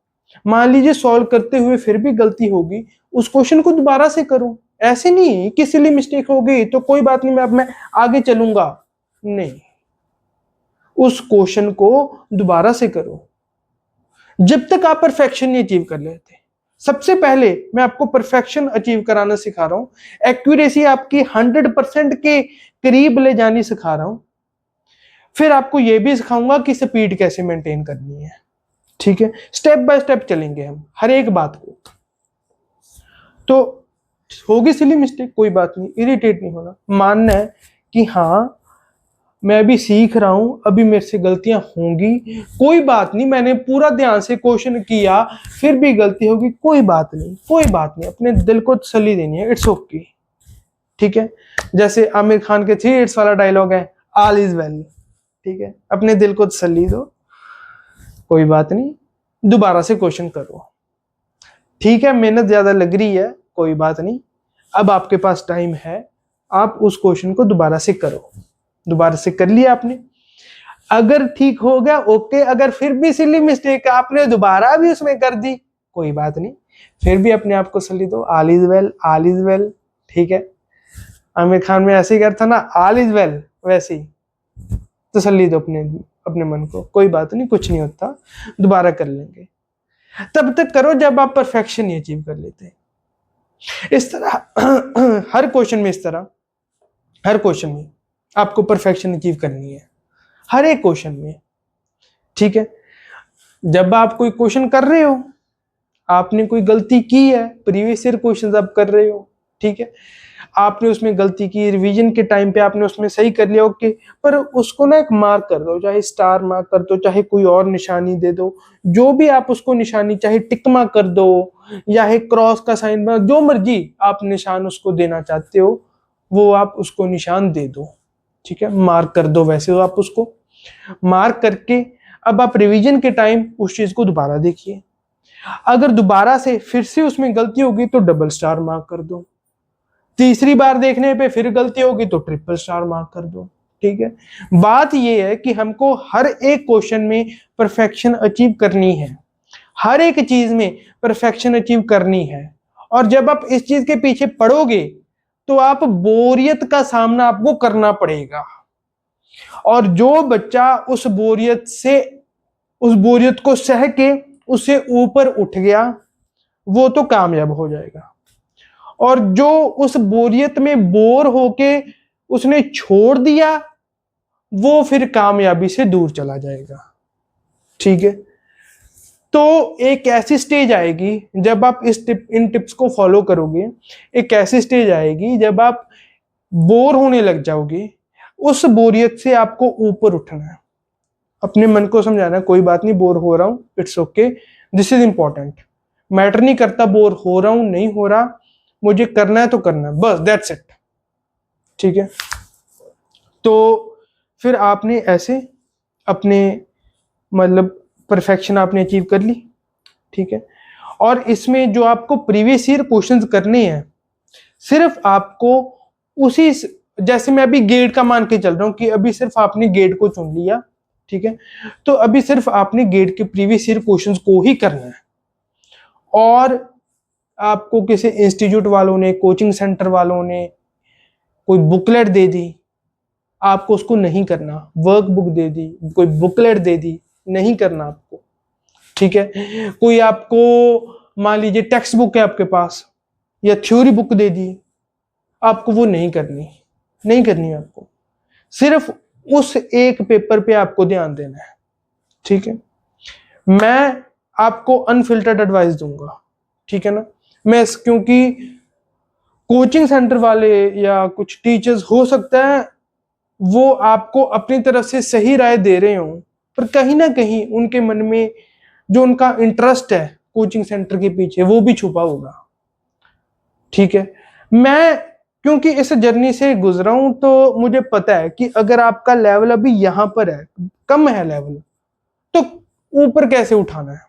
मान लीजिए सॉल्व करते हुए फिर भी गलती होगी, उस क्वेश्चन को दोबारा से करो। ऐसे नहीं कि सिली मिस्टेक हो गई तो कोई बात नहीं, मैं आगे चलूंगा, नहीं, उस क्वेश्चन को दोबारा से करो जब तक आप परफेक्शन नहीं अचीव कर लेते। सबसे पहले मैं आपको परफेक्शन अचीव कराना सिखा रहा हूं, एक्यूरेसी आपकी 100% के करीब ले जानी सिखा रहा हूं, फिर आपको यह भी सिखाऊंगा कि स्पीड कैसे मेंटेन करनी है, ठीक है, स्टेप बाय स्टेप चलेंगे हम हर एक बात को। तो होगी सिली मिस्टेक, कोई बात नहीं, इरिटेट नहीं होना, मानना है कि हाँ मैं अभी सीख रहा हूं, अभी मेरे से गलतियां होंगी, कोई बात नहीं, मैंने पूरा ध्यान से क्वेश्चन किया फिर भी गलती होगी, कोई बात नहीं, कोई बात नहीं, अपने दिल को तसल्ली देनी है, इट्स ओके, ठीक है। जैसे आमिर खान के 3 इडियट्स वाला डायलॉग है, ऑल इज वेल, ठीक है, अपने दिल को तसल्ली दो, कोई बात नहीं, दोबारा से क्वेश्चन करो, ठीक है, मेहनत ज्यादा लग रही है, कोई बात नहीं, अब आपके पास टाइम है, आप उस क्वेश्चन को दोबारा से करो। दोबारा से कर लिया आपने, अगर ठीक हो गया ओके, अगर फिर भी सिली मिस्टेक आपने दोबारा भी उसमें कर दी, कोई बात नहीं, फिर भी अपने आप को सली दो, all is well, all is well, ठीक है। आमिर खान में ऐसे ही करता ना, ऑल इज वेल, वैसे ही तसल्ली दो अपने अपने मन को, कोई बात नहीं, कुछ नहीं होता, दोबारा कर लेंगे। तब तक करो जब आप परफेक्शन नहीं अचीव कर लेते। इस तरह हर क्वेश्चन में, इस तरह हर क्वेश्चन में आपको परफेक्शन अचीव करनी है, हर एक क्वेश्चन में, ठीक है। जब आप कोई क्वेश्चन कर रहे हो, आपने कोई गलती की है, प्रीवियस ईयर क्वेश्चन आप कर रहे हो, ठीक है, आपने उसमें गलती की, रिवीजन के टाइम पे आपने उसमें सही कर लिया, ओके, पर उसको ना एक मार्क कर दो, चाहे स्टार मार्क कर दो, चाहे कोई और निशानी दे दो, जो भी आप उसको निशानी, चाहे टिक मार्क कर दो या क्रॉस का साइन, जो मर्जी आप निशान उसको देना चाहते हो, वो आप उसको निशान दे दो, ठीक है, मार्क कर दो, वैसे हो आप उसको मार्क करके अब आप रिवीजन के टाइम उस चीज को दोबारा देखिए, अगर दोबारा से फिर से उसमें गलती होगी तो डबल स्टार मार्क कर दो, तीसरी बार देखने पे फिर गलती होगी तो ट्रिपल स्टार मार्क कर दो, ठीक है। बात यह है कि हमको हर एक क्वेश्चन में परफेक्शन अचीव करनी है, हर एक चीज में परफेक्शन अचीव करनी है, और जब आप इस चीज के पीछे पड़ोगे तो आप बोरियत का सामना आपको करना पड़ेगा, और जो बच्चा उस बोरियत को सह के उससे ऊपर उठ गया, वो तो कामयाब हो जाएगा, और जो उस बोरियत में बोर होके उसने छोड़ दिया, वो फिर कामयाबी से दूर चला जाएगा, ठीक है। तो एक ऐसी स्टेज आएगी जब आप इन टिप्स को फॉलो करोगे, एक ऐसी स्टेज आएगी जब आप बोर होने लग जाओगे, उस बोरियत से आपको ऊपर उठना है, अपने मन को समझाना है, कोई बात नहीं, बोर हो रहा हूं, it's okay, this is important, matter नहीं करता बोर हो रहा हूं नहीं हो रहा, मुझे करना है तो करना है, बस दैट्स इट। ठीक है, तो फिर आपने ऐसे अपने मतलब परफेक्शन आपने अचीव कर ली। ठीक है, और इसमें जो आपको प्रीवियस ईयर क्वेश्चंस करने हैं, सिर्फ आपको उसी, जैसे मैं अभी गेट का मान के चल रहा हूं कि अभी सिर्फ आपने गेट को चुन लिया। ठीक है, तो अभी सिर्फ आपने गेट के प्रीवियस ईयर क्वेश्चंस को ही करना है, और आपको किसी इंस्टीट्यूट वालों ने, कोचिंग सेंटर वालों ने कोई बुकलेट दे दी, आपको उसको नहीं करना, वर्क बुक दे दी, कोई बुकलेट दे दी, नहीं करना आपको। ठीक है, कोई आपको मान लीजिए टेक्स्ट बुक है आपके पास या थ्योरी बुक दे दी, आपको वो नहीं करनी, नहीं करनी है आपको, सिर्फ उस एक पेपर पे आपको ध्यान देना है। ठीक है, मैं आपको अनफिल्टर्ड एडवाइस दूंगा। ठीक है ना, मैं क्योंकि कोचिंग सेंटर वाले या कुछ टीचर्स हो सकता है वो आपको अपनी तरफ से सही राय दे रहे हो, पर कहीं ना कहीं उनके मन में जो उनका इंटरेस्ट है कोचिंग सेंटर के पीछे वो भी छुपा होगा। ठीक है, मैं क्योंकि इस जर्नी से गुजरा हूं तो मुझे पता है कि अगर आपका लेवल अभी यहां पर है, कम है लेवल, तो ऊपर कैसे उठाना है।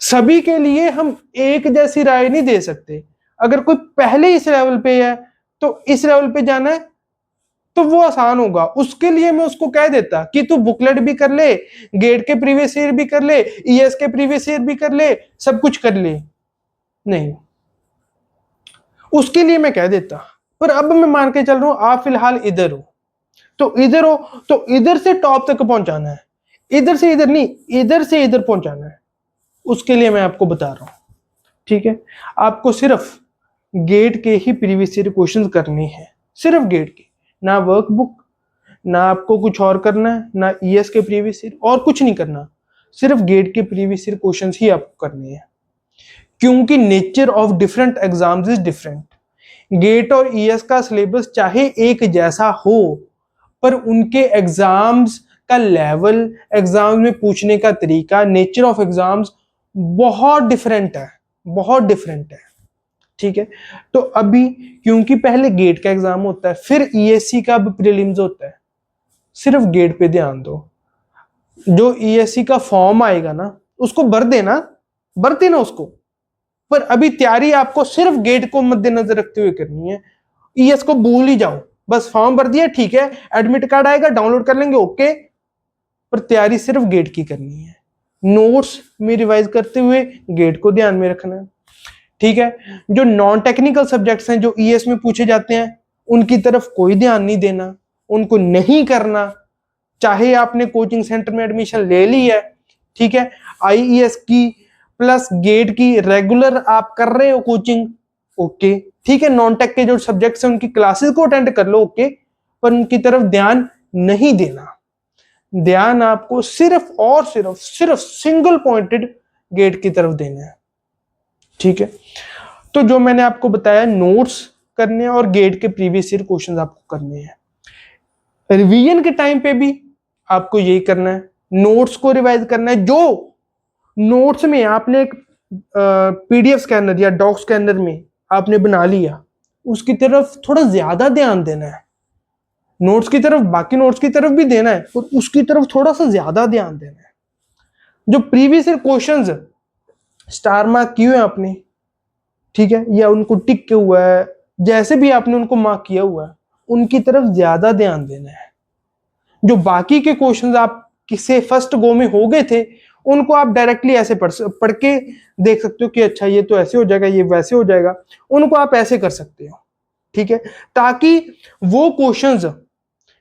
सभी के लिए हम एक जैसी राय नहीं दे सकते। अगर कोई पहले इस लेवल पे है तो इस लेवल पे जाना है तो वो आसान होगा, उसके लिए मैं उसको कह देता कि तू बुकलेट भी कर ले, गेट के प्रीवियस ईयर भी कर ले, ईएस के प्रीवियस ईयर भी कर ले, सब कुछ कर ले, नहीं, उसके लिए मैं कह देता। पर अब मैं मान के चल रहा हूं आप फिलहाल इधर हो, तो इधर हो, तो इधर से टॉप तक पहुंचाना है, इधर से इधर नहीं, इधर से इधर पहुंचाना है, उसके लिए मैं आपको बता रहा हूं। ठीक है, आपको सिर्फ गेट के ही प्रीवियस ईयर क्वेश्चन करने हैं, सिर्फ गेट के, ना वर्कबुक, ना आपको कुछ और करना है, ना ईएस के प्रीवियस ईयर, और कुछ नहीं करना, सिर्फ गेट के प्रीवियस ईयर क्वेश्चंस ही आपको करने हैं। क्योंकि nature of different exams is different. GATE और ईएस का सिलेबस चाहे एक जैसा हो, पर उनके एग्जाम्स का लेवल, एग्जाम्स में पूछने का तरीका, नेचर ऑफ एग्जाम्स बहुत डिफरेंट है, बहुत डिफरेंट है। ठीक है, तो अभी क्योंकि पहले गेट का एग्जाम होता है, फिर ईएससी का भी प्रीलिम्स होता है, सिर्फ गेट पे ध्यान दो। जो ईएससी का फॉर्म आएगा ना उसको भर देना, भरते ना उसको, पर अभी तैयारी आपको सिर्फ गेट को मद्देनजर रखते हुए करनी है। ईएस को भूल ही जाओ, बस फॉर्म भर दिया, ठीक है, एडमिट कार्ड आएगा डाउनलोड कर लेंगे, ओके, पर तैयारी सिर्फ गेट की करनी है। नोट्स में रिवाइज करते हुए गेट को ध्यान में रखना है। ठीक है, जो नॉन टेक्निकल सब्जेक्ट्स हैं जो ईएस में पूछे जाते हैं उनकी तरफ कोई ध्यान नहीं देना, उनको नहीं करना, चाहे आपने कोचिंग सेंटर में एडमिशन ले ली है। ठीक है, आईईएस की प्लस गेट की रेगुलर आप कर रहे हो कोचिंग, ओके, ठीक है, नॉन टेक के जो सब्जेक्ट्स हैं उनकी क्लासेस को अटेंड कर लो, ओके, पर उनकी तरफ ध्यान नहीं देना। ध्यान आपको सिर्फ और सिर्फ सिंगल पॉइंटेड गेट की तरफ देना है। ठीक है, तो जो मैंने आपको बताया, नोट्स करने हैं और गेट के प्रीवियस ईयर क्वेश्चंस आपको करने हैं। रिवीजन के टाइम पे भी आपको यही करना है, नोट्स को रिवाइज करना है। जो नोट्स में आपने एक पीडीएफ स्कैनर या डॉक स्कैनर में आपने बना लिया, उसकी तरफ थोड़ा ज्यादा ध्यान देना है। नोट्स की तरफ, बाकी नोट्स की तरफ भी देना है, और उसकी तरफ थोड़ा सा ज्यादा ध्यान देना है। जो previous year questions star mark किए हैं आपने, ठीक है, या उनको टिक के हुआ है, जैसे भी आपने उनको मार्क किया हुआ है, उनकी तरफ ज्यादा ध्यान देना है। जो बाकी के क्वेश्चंस आप किसे फर्स्ट गो में हो गए थे, उनको आप डायरेक्टली ऐसे पढ़ के देख सकते हो कि अच्छा ये तो ऐसे हो जाएगा, ये वैसे हो जाएगा, उनको आप ऐसे कर सकते हो। ठीक है, ताकि वो क्वेश्चंस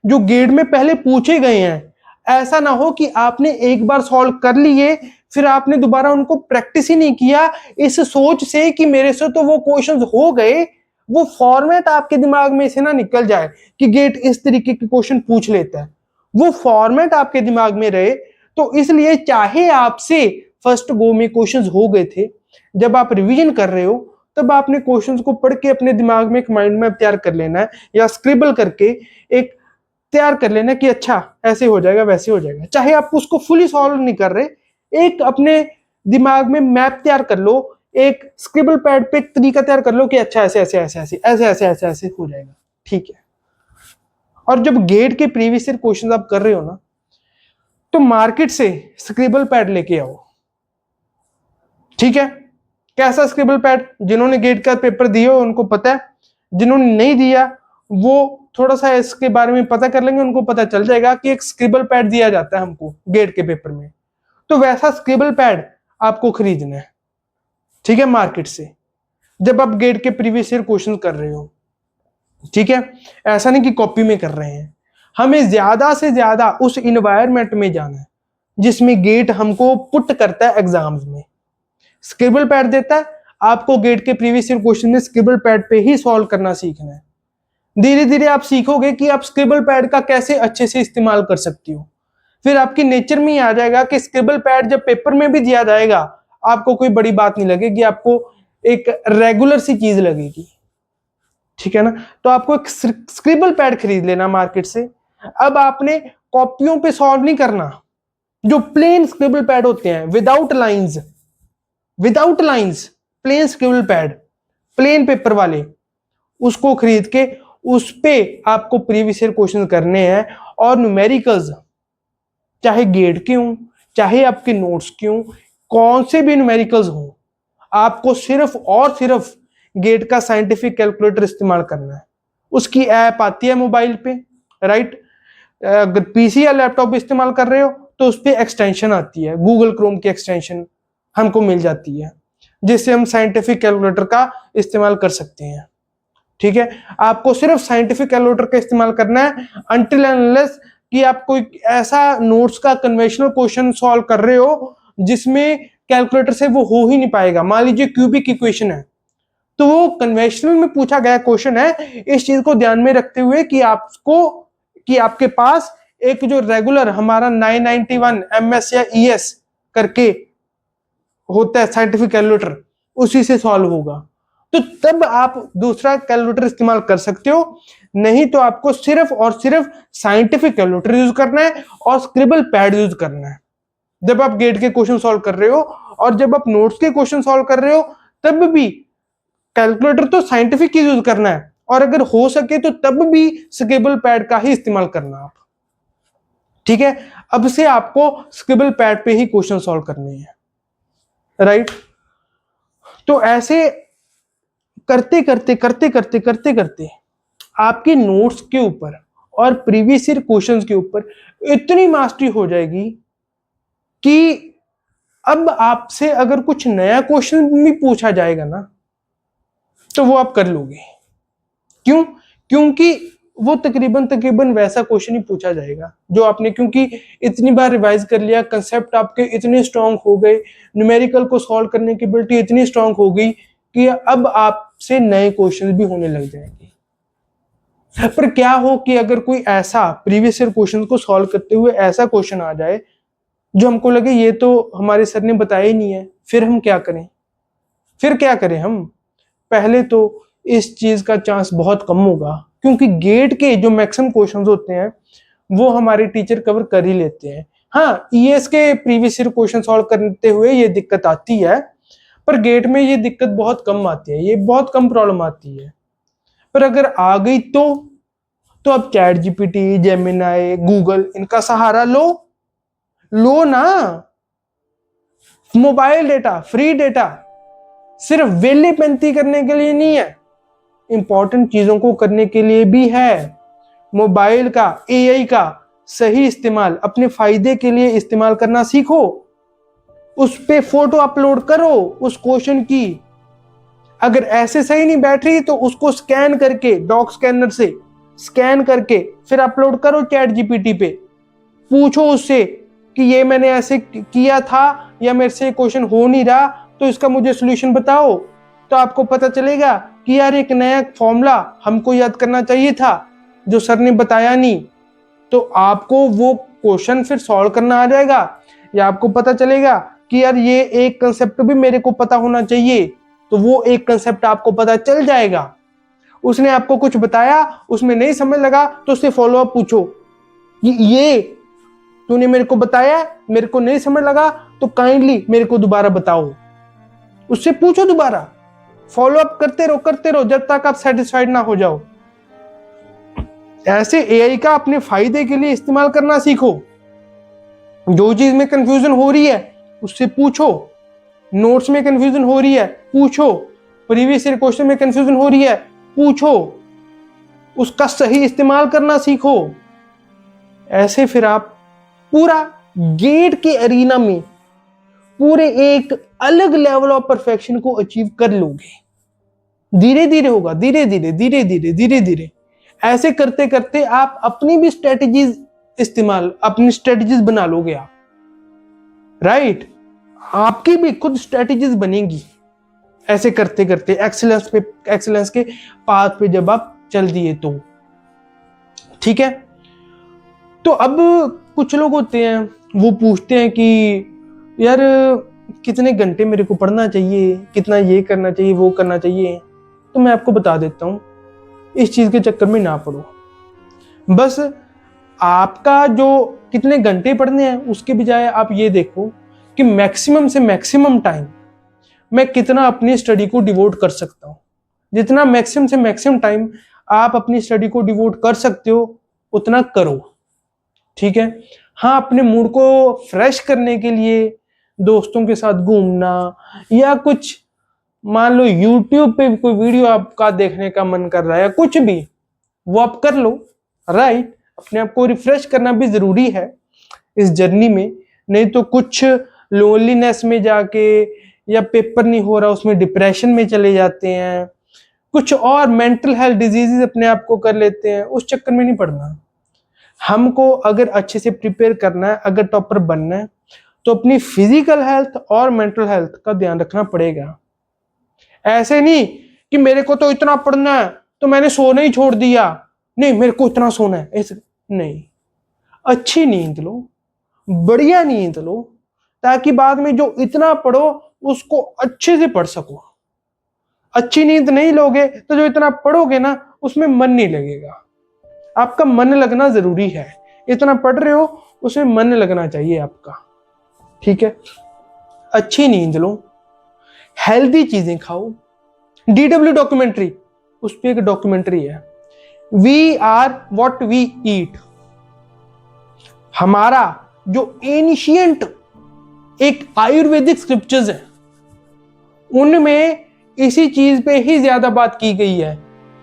जो गेट में पहले पूछे गए हैं, ऐसा ना हो कि आपने एक बार सॉल्व कर लिए फिर आपने दोबारा उनको प्रैक्टिस ही नहीं किया, इस सोच से कि मेरे से तो वो क्वेश्चंस हो गए, वो फॉर्मेट आपके दिमाग में से ना निकल जाए कि गेट इस तरीके के क्वेश्चन पूछ लेता है, वो फॉर्मेट आपके दिमाग में रहे। तो इसलिए चाहे आपसे फर्स्ट गो में क्वेश्चंस हो गए थे, जब आप रिवीजन कर रहे हो तब आपने क्वेश्चंस को पढ़ के अपने दिमाग में एक माइंड मैप तैयार कर लेना है, या स्क्रिबल करके एक तैयार कर लेना कि अच्छा ऐसे हो जाएगा वैसे हो जाएगा, चाहे आप उसको फुली सॉल्व नहीं कर रहे, एक अपने दिमाग में मैप तैयार कर लो, एक स्क्रिबल पैड पे एक तरीका तैयार कर लो कि अच्छा ऐसे ऐसे ऐसे ऐसे ऐसे ऐसे ऐसे ऐसे हो जाएगा, ठीक है। और जब गेट के प्रीवियस ईयर क्वेश्चन आप कर रहे हो ना, तो मार्केट से स्क्रिबल पैड लेके आओ, ठीक है। कैसा स्क्रिबल पैड? जिन्होंने गेट का पेपर दिया हो उनको पता है, जिन्होंने नहीं दिया वो थोड़ा सा इसके बारे में पता कर लेंगे, उनको पता चल जाएगा कि एक स्क्रिबल पैड दिया जाता है हमको गेट के पेपर में, तो वैसा स्क्रिबल पैड आपको खरीदना है, ठीक है, मार्केट से, जब आप गेट के प्रीवियस ईयर क्वेश्चन कर रहे हो, ठीक है। ऐसा नहीं कि कॉपी में कर रहे हैं, हमें ज्यादा से ज्यादा उस इन्वायरमेंट में जाना है जिसमें गेट हमको पुट करता है एग्जाम्स में। स्क्रिबल पैड देता है आपको, गेट के प्रीवियस ईयर क्वेश्चन में स्क्रिबल पैड पे ही सॉल्व करना सीखना है। धीरे धीरे आप सीखोगे कि आप स्क्रिबल पैड का कैसे अच्छे से इस्तेमाल कर सकती हो, फिर आपकी नेचर में ही आ जाएगा कि स्क्रिबल पैड जब पेपर में भी दिया जाएगा आपको कोई बड़ी बात नहीं लगेगी, आपको एक रेगुलर सी चीज लगेगी, ठीक है ना। तो आपको एक स्क्रिबल पैड खरीद लेना मार्केट से। अब आपने कॉपियों पे सॉल्व नहीं करना, जो प्लेन स्क्रिबल पैड होते हैं without lines, plain scribble pad, plain paper वाले, उसको खरीद के उस पे आपको प्रीवियस ईयर क्वेश्चन करने हैं। और न्यूमेरिकल्स चाहे गेट के हों चाहे आपके नोट्स के हों, कौन से भी न्यूमेरिकल्स हों, आपको सिर्फ और सिर्फ गेट का साइंटिफिक कैलकुलेटर इस्तेमाल करना है। उसकी ऐप आती है मोबाइल पे, राइट। अगर पीसी या लैपटॉप इस्तेमाल कर रहे हो तो उस पर एक्सटेंशन आती है, गूगल क्रोम की एक्सटेंशन हमको मिल जाती है, जिससे हम साइंटिफिक कैलकुलेटर का इस्तेमाल कर सकते हैं, ठीक है। आपको सिर्फ साइंटिफिक कैलकुलेटर का इस्तेमाल करना है अनटिल एंड अनलेस कि आप कोई ऐसा नोट्स का कन्वेंशनल क्वेश्चन सॉल्व कर रहे हो जिसमें कैलकुलेटर से वो हो ही नहीं पाएगा। मान लीजिए क्यूबिक इक्वेशन है, तो वो कन्वेंशनल में पूछा गया क्वेश्चन है, इस चीज को ध्यान में रखते हुए कि आपके पास एक जो रेगुलर हमारा 991 MS या ES करके होता है साइंटिफिक कैलकुलेटर, उसी से सॉल्व होगा, तो तब आप दूसरा कैलकुलेटर इस्तेमाल कर सकते हो। नहीं तो आपको सिर्फ और सिर्फ साइंटिफिक कैलकुलेटर यूज करना है और स्क्रिबल पैड यूज करना है जब आप गेट के क्वेश्चन सॉल्व कर रहे हो। और जब आप नोट्स के क्वेश्चन सॉल्व कर रहे हो तब भी कैलकुलेटर तो साइंटिफिक यूज करना है, और अगर हो सके तो तब भी स्क्रिबल पैड का ही इस्तेमाल करना आप, ठीक है। अब से आपको स्क्रिबल पैड पे ही क्वेश्चन सॉल्व करने हैं, राइट। तो ऐसे करते करते आपके नोट्स के ऊपर और प्रीवियस ईयर क्वेश्चंस के ऊपर इतनी मास्टरी हो जाएगी कि अब आपसे अगर कुछ नया क्वेश्चन भी पूछा जाएगा ना तो वो आप कर लोगे। क्यों? क्योंकि वो तकरीबन वैसा क्वेश्चन ही पूछा जाएगा जो आपने, क्योंकि इतनी बार रिवाइज कर लिया, कंसेप्ट आपके इतने स्ट्रांग हो गए, न्यूमेरिकल को सॉल्व करने की एबिलिटी इतनी स्ट्रांग हो गई कि अब आपसे नए क्वेश्चन भी होने लग जाएंगे। पर क्या हो कि अगर कोई ऐसा प्रीवियस ईयर क्वेश्चन को सॉल्व करते हुए ऐसा क्वेश्चन आ जाए जो हमको लगे ये तो हमारे सर ने बताया ही नहीं है, फिर हम क्या करें? फिर क्या करें हम? पहले तो इस चीज का चांस बहुत कम होगा, क्योंकि गेट के जो मैक्सिमम क्वेश्चंस होते हैं वो हमारे टीचर कवर कर ही लेते हैं। हाँ, ईएस के प्रीवियस ईयर क्वेश्चन सॉल्व करते हुए ये दिक्कत आती है, पर गेट में ये दिक्कत बहुत कम आती है, ये बहुत कम प्रॉब्लम आती है। पर अगर आ गई तो अब चैट जीपीटी, जेमिनाई, गूगल, इनका सहारा लो ना। मोबाइल डेटा, फ्री डेटा सिर्फ वेले पेंती करने के लिए नहीं है, इंपॉर्टेंट चीजों को करने के लिए भी है। मोबाइल का, एआई का सही इस्तेमाल, अपने फायदे के लिए इस्तेमाल करना सीखो। उस पे फोटो अपलोड करो उस क्वेश्चन की, अगर ऐसे सही नहीं बैठ रही तो उसको स्कैन करके, डॉक स्कैनर से स्कैन करके फिर अपलोड करो चैट जीपीटी पे। पूछो उससे कि ये मैंने ऐसे किया था या मेरे से क्वेश्चन हो नहीं रहा, तो इसका मुझे सॉल्यूशन बताओ। तो आपको पता चलेगा कि यार एक नया फॉर्मूला हमको याद करना चाहिए था जो सर ने बताया नहीं, तो आपको वो क्वेश्चन फिर सॉल्व करना आ जाएगा। या आपको पता चलेगा कि यार ये एक कंसेप्ट भी मेरे को पता होना चाहिए, तो वो एक कंसेप्ट आपको पता चल जाएगा। उसने आपको कुछ बताया, उसमें नहीं समझ लगा तो उससे फॉलो अप पूछो ये तूने मेरे को बताया, मेरे को नहीं समझ लगा तो काइंडली मेरे को दोबारा बताओ, उससे पूछो दोबारा, फॉलो अप करते रहो जब तक आप सेटिस्फाइड ना हो जाओ। ऐसे एआई का अपने फायदे के लिए इस्तेमाल करना सीखो। जो चीज में कंफ्यूजन हो रही है उससे पूछो, नोट्स में कंफ्यूजन हो रही है पूछो, प्रीवियस ईयर क्वेश्चन में कंफ्यूजन हो रही है पूछो, उसका सही इस्तेमाल करना सीखो। ऐसे फिर आप पूरा गेट के एरिना में पूरे एक अलग लेवल ऑफ परफेक्शन को अचीव कर लोगे। धीरे धीरे होगा, धीरे धीरे धीरे धीरे धीरे धीरे ऐसे करते करते आप अपनी भी अपनी स्ट्रेटेजीज बना लोगे आप, राइट। आपकी भी खुद स्ट्रेटेजीज बनेगी ऐसे करते करते, एक्सीलेंस के पाथ पे जब आप चल दिए तो, ठीक है। तो अब कुछ लोग होते हैं वो पूछते हैं कि यार कितने घंटे मेरे को पढ़ना चाहिए, कितना ये करना चाहिए वो करना चाहिए। तो मैं आपको बता देता हूं, इस चीज के चक्कर में ना पड़ो। बस आपका जो कितने घंटे पढ़ने हैं उसके बजाय आप ये देखो कि मैक्सिमम से मैक्सिमम टाइम मैं कितना अपनी स्टडी को डिवोट कर सकता हूं। जितना मैक्सिमम से मैक्सिमम टाइम आप अपनी स्टडी को डिवोट कर सकते हो उतना करो, ठीक है। हाँ, अपने मूड को फ्रेश करने के लिए दोस्तों के साथ घूमना या कुछ मान लो यूट्यूब पे कोई वीडियो आपका देखने का मन कर रहा है, कुछ भी वो आप कर लो, राइट। अपने आप को रिफ्रेश करना भी जरूरी है इस जर्नी में, नहीं तो कुछ लोनलीनेस में जाके या पेपर नहीं हो रहा उसमें डिप्रेशन में चले जाते हैं, कुछ और मेंटल हेल्थ डिजीजेस अपने आप को कर लेते हैं। उस चक्कर में नहीं पड़ना। हमको अगर अच्छे से प्रिपेयर करना है, अगर टॉपर बनना है, तो अपनी फिजिकल हेल्थ और मेंटल हेल्थ का ध्यान रखना पड़ेगा। ऐसे नहीं कि मेरे को तो इतना पढ़ना है तो मैंने सोना ही छोड़ दिया, नहीं मेरे को इतना सोना है, ऐसे नहीं। अच्छी नींद लो, बढ़िया नींद लो, ताकि बाद में जो इतना पढ़ो उसको अच्छे से पढ़ सको। अच्छी नींद नहीं लोगे तो जो इतना पढ़ोगे ना उसमें मन नहीं लगेगा। आपका मन लगना जरूरी है, इतना पढ़ रहे हो उसमें मन लगना चाहिए आपका, ठीक है। अच्छी नींद लो, हेल्दी चीजें खाओ। DW डॉक्यूमेंट्री, उस पर एक डॉक्यूमेंट्री है, we are what we eat. हमारा जो एनिशियंट एक आयुर्वेदिक स्क्रिप्चर्स है उनमें इसी चीज पे ही ज्यादा बात की गई है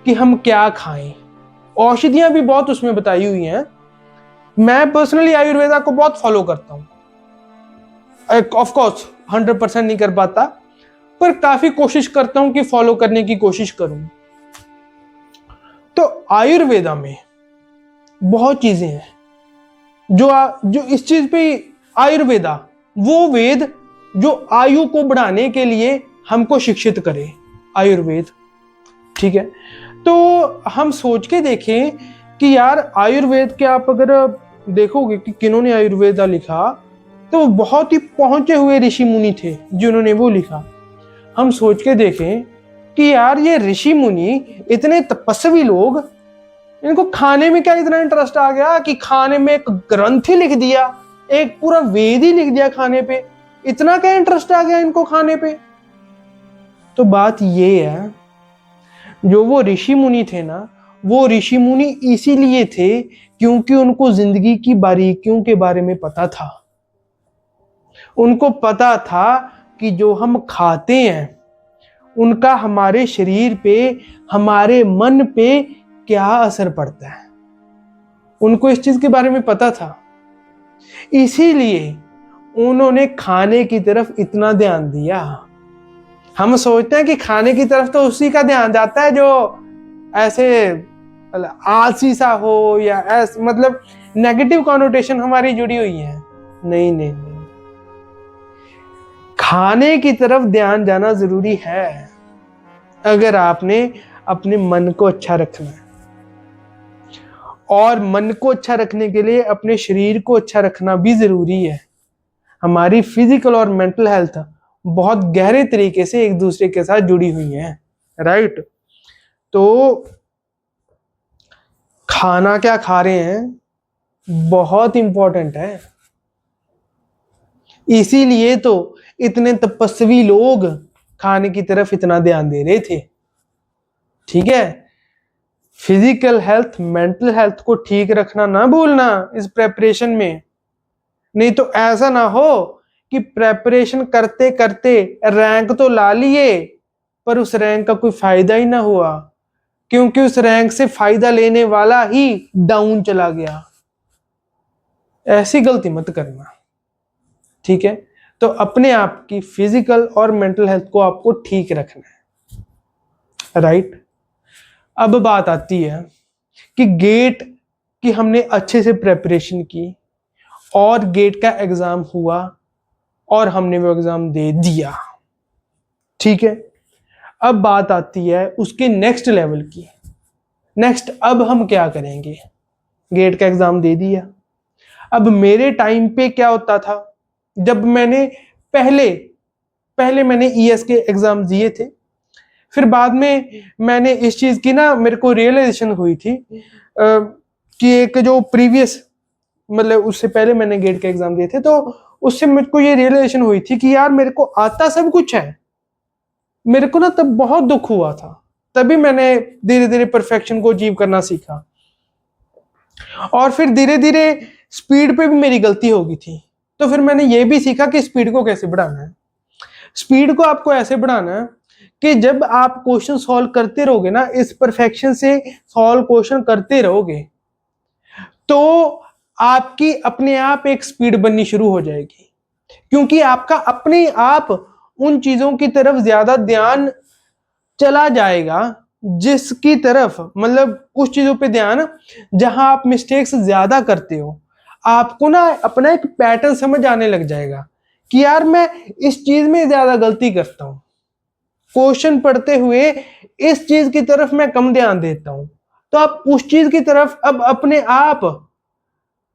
कि हम क्या खाएं। औषधियां भी बहुत उसमें बताई हुई हैं। मैं पर्सनली आयुर्वेदा को बहुत फॉलो करता हूं, ऑफ कोर्स 100% नहीं कर पाता, पर काफी कोशिश करता हूं कि फॉलो करने की कोशिश करूं। तो आयुर्वेदा में बहुत चीजें हैं जो इस चीज पे, आयुर्वेदा वो वेद जो आयु को बढ़ाने के लिए हमको शिक्षित करे, आयुर्वेद, ठीक है। तो हम सोच के देखें कि यार आयुर्वेद के आप अगर देखोगे कि किन्होंने आयुर्वेदा लिखा तो बहुत ही पहुंचे हुए ऋषि मुनि थे जिन्होंने वो लिखा। हम सोच के देखें कि यार ये ऋषि मुनि इतने तपस्वी लोग, इनको खाने में क्या इतना इंटरेस्ट आ गया कि खाने में एक ग्रंथ ही लिख दिया, एक पूरा वेद ही लिख दिया खाने पे। इतना क्या इंटरेस्ट आ गया इनको खाने पे? तो बात ये है, जो वो ऋषि मुनि थे ना, वो ऋषि मुनि इसीलिए थे क्योंकि उनको जिंदगी की बारीकियों के बारे में पता था। उनको पता था कि जो हम खाते हैं उनका हमारे शरीर पे, हमारे मन पे क्या असर पड़ता है। उनको इस चीज के बारे में पता था, इसीलिए उन्होंने खाने की तरफ इतना ध्यान दिया। हम सोचते हैं कि खाने की तरफ तो उसी का ध्यान जाता है जो ऐसे आलसी सा हो या ऐसे, मतलब नेगेटिव कॉनोटेशन हमारी जुड़ी हुई है। नहीं नहीं नहीं, खाने की तरफ ध्यान जाना जरूरी है अगर आपने अपने मन को अच्छा रखना है। और मन को अच्छा रखने के लिए अपने शरीर को अच्छा रखना भी जरूरी है। हमारी फिजिकल और मेंटल हेल्थ बहुत गहरे तरीके से एक दूसरे के साथ जुड़ी हुई है, राइट। तो खाना क्या खा रहे हैं, बहुत इंपॉर्टेंट है। इसीलिए तो इतने तपस्वी लोग खाने की तरफ इतना ध्यान दे रहे थे। ठीक है, फिजिकल हेल्थ, मेंटल हेल्थ को ठीक रखना ना भूलना इस प्रेपरेशन में। नहीं तो ऐसा ना हो कि प्रेपरेशन करते करते रैंक तो ला लिए पर उस रैंक का कोई फायदा ही ना हुआ, क्योंकि उस रैंक से फायदा लेने वाला ही डाउन चला गया। ऐसी गलती मत करना। ठीक है, तो अपने आप की फिजिकल और मेंटल हेल्थ को आपको ठीक रखना है। राइट, अब बात आती है कि गेट की हमने अच्छे से प्रेपरेशन की और गेट का एग्जाम हुआ और हमने वो एग्जाम दे दिया। ठीक है, अब बात आती है उसके नेक्स्ट लेवल की। नेक्स्ट अब हम क्या करेंगे? गेट का एग्जाम दे दिया। अब मेरे टाइम पे क्या होता था, जब मैंने पहले पहले मैंने ईएस के एग्जाम दिए थे, फिर बाद में मैंने इस चीज की ना मेरे को रियलाइजेशन हुई थी कि एक जो प्रीवियस मतलब उससे पहले मैंने गेट के एग्जाम दिए थे, तो उससे मुझको ये रियलाइजेशन हुई थी कि यार मेरे को आता सब कुछ है। मेरे को ना तब बहुत दुख हुआ था, तभी मैंने धीरे धीरे परफेक्शन को अचीव करना सीखा। और फिर धीरे धीरे स्पीड पे भी मेरी गलती हो गई थी, तो फिर मैंने ये भी सीखा कि स्पीड को कैसे बढ़ाना है। स्पीड को आपको ऐसे बढ़ाना है कि जब आप क्वेश्चन सॉल्व करते रहोगे ना, इस परफेक्शन से सॉल्व क्वेश्चन करते रहोगे, तो आपकी अपने आप एक स्पीड बननी शुरू हो जाएगी, क्योंकि आपका अपने आप उन चीजों की तरफ ज्यादा ध्यान चला जाएगा जिसकी तरफ मतलब उस चीजों पे ध्यान जहां आप मिस्टेक्स ज्यादा करते हो। आपको ना अपना एक पैटर्न समझ आने लग जाएगा कि यार मैं इस चीज में ज्यादा गलती करता हूं, क्वेश्चन पढ़ते हुए इस चीज की तरफ मैं कम ध्यान देता हूं, तो आप उस चीज की तरफ अब अपने आप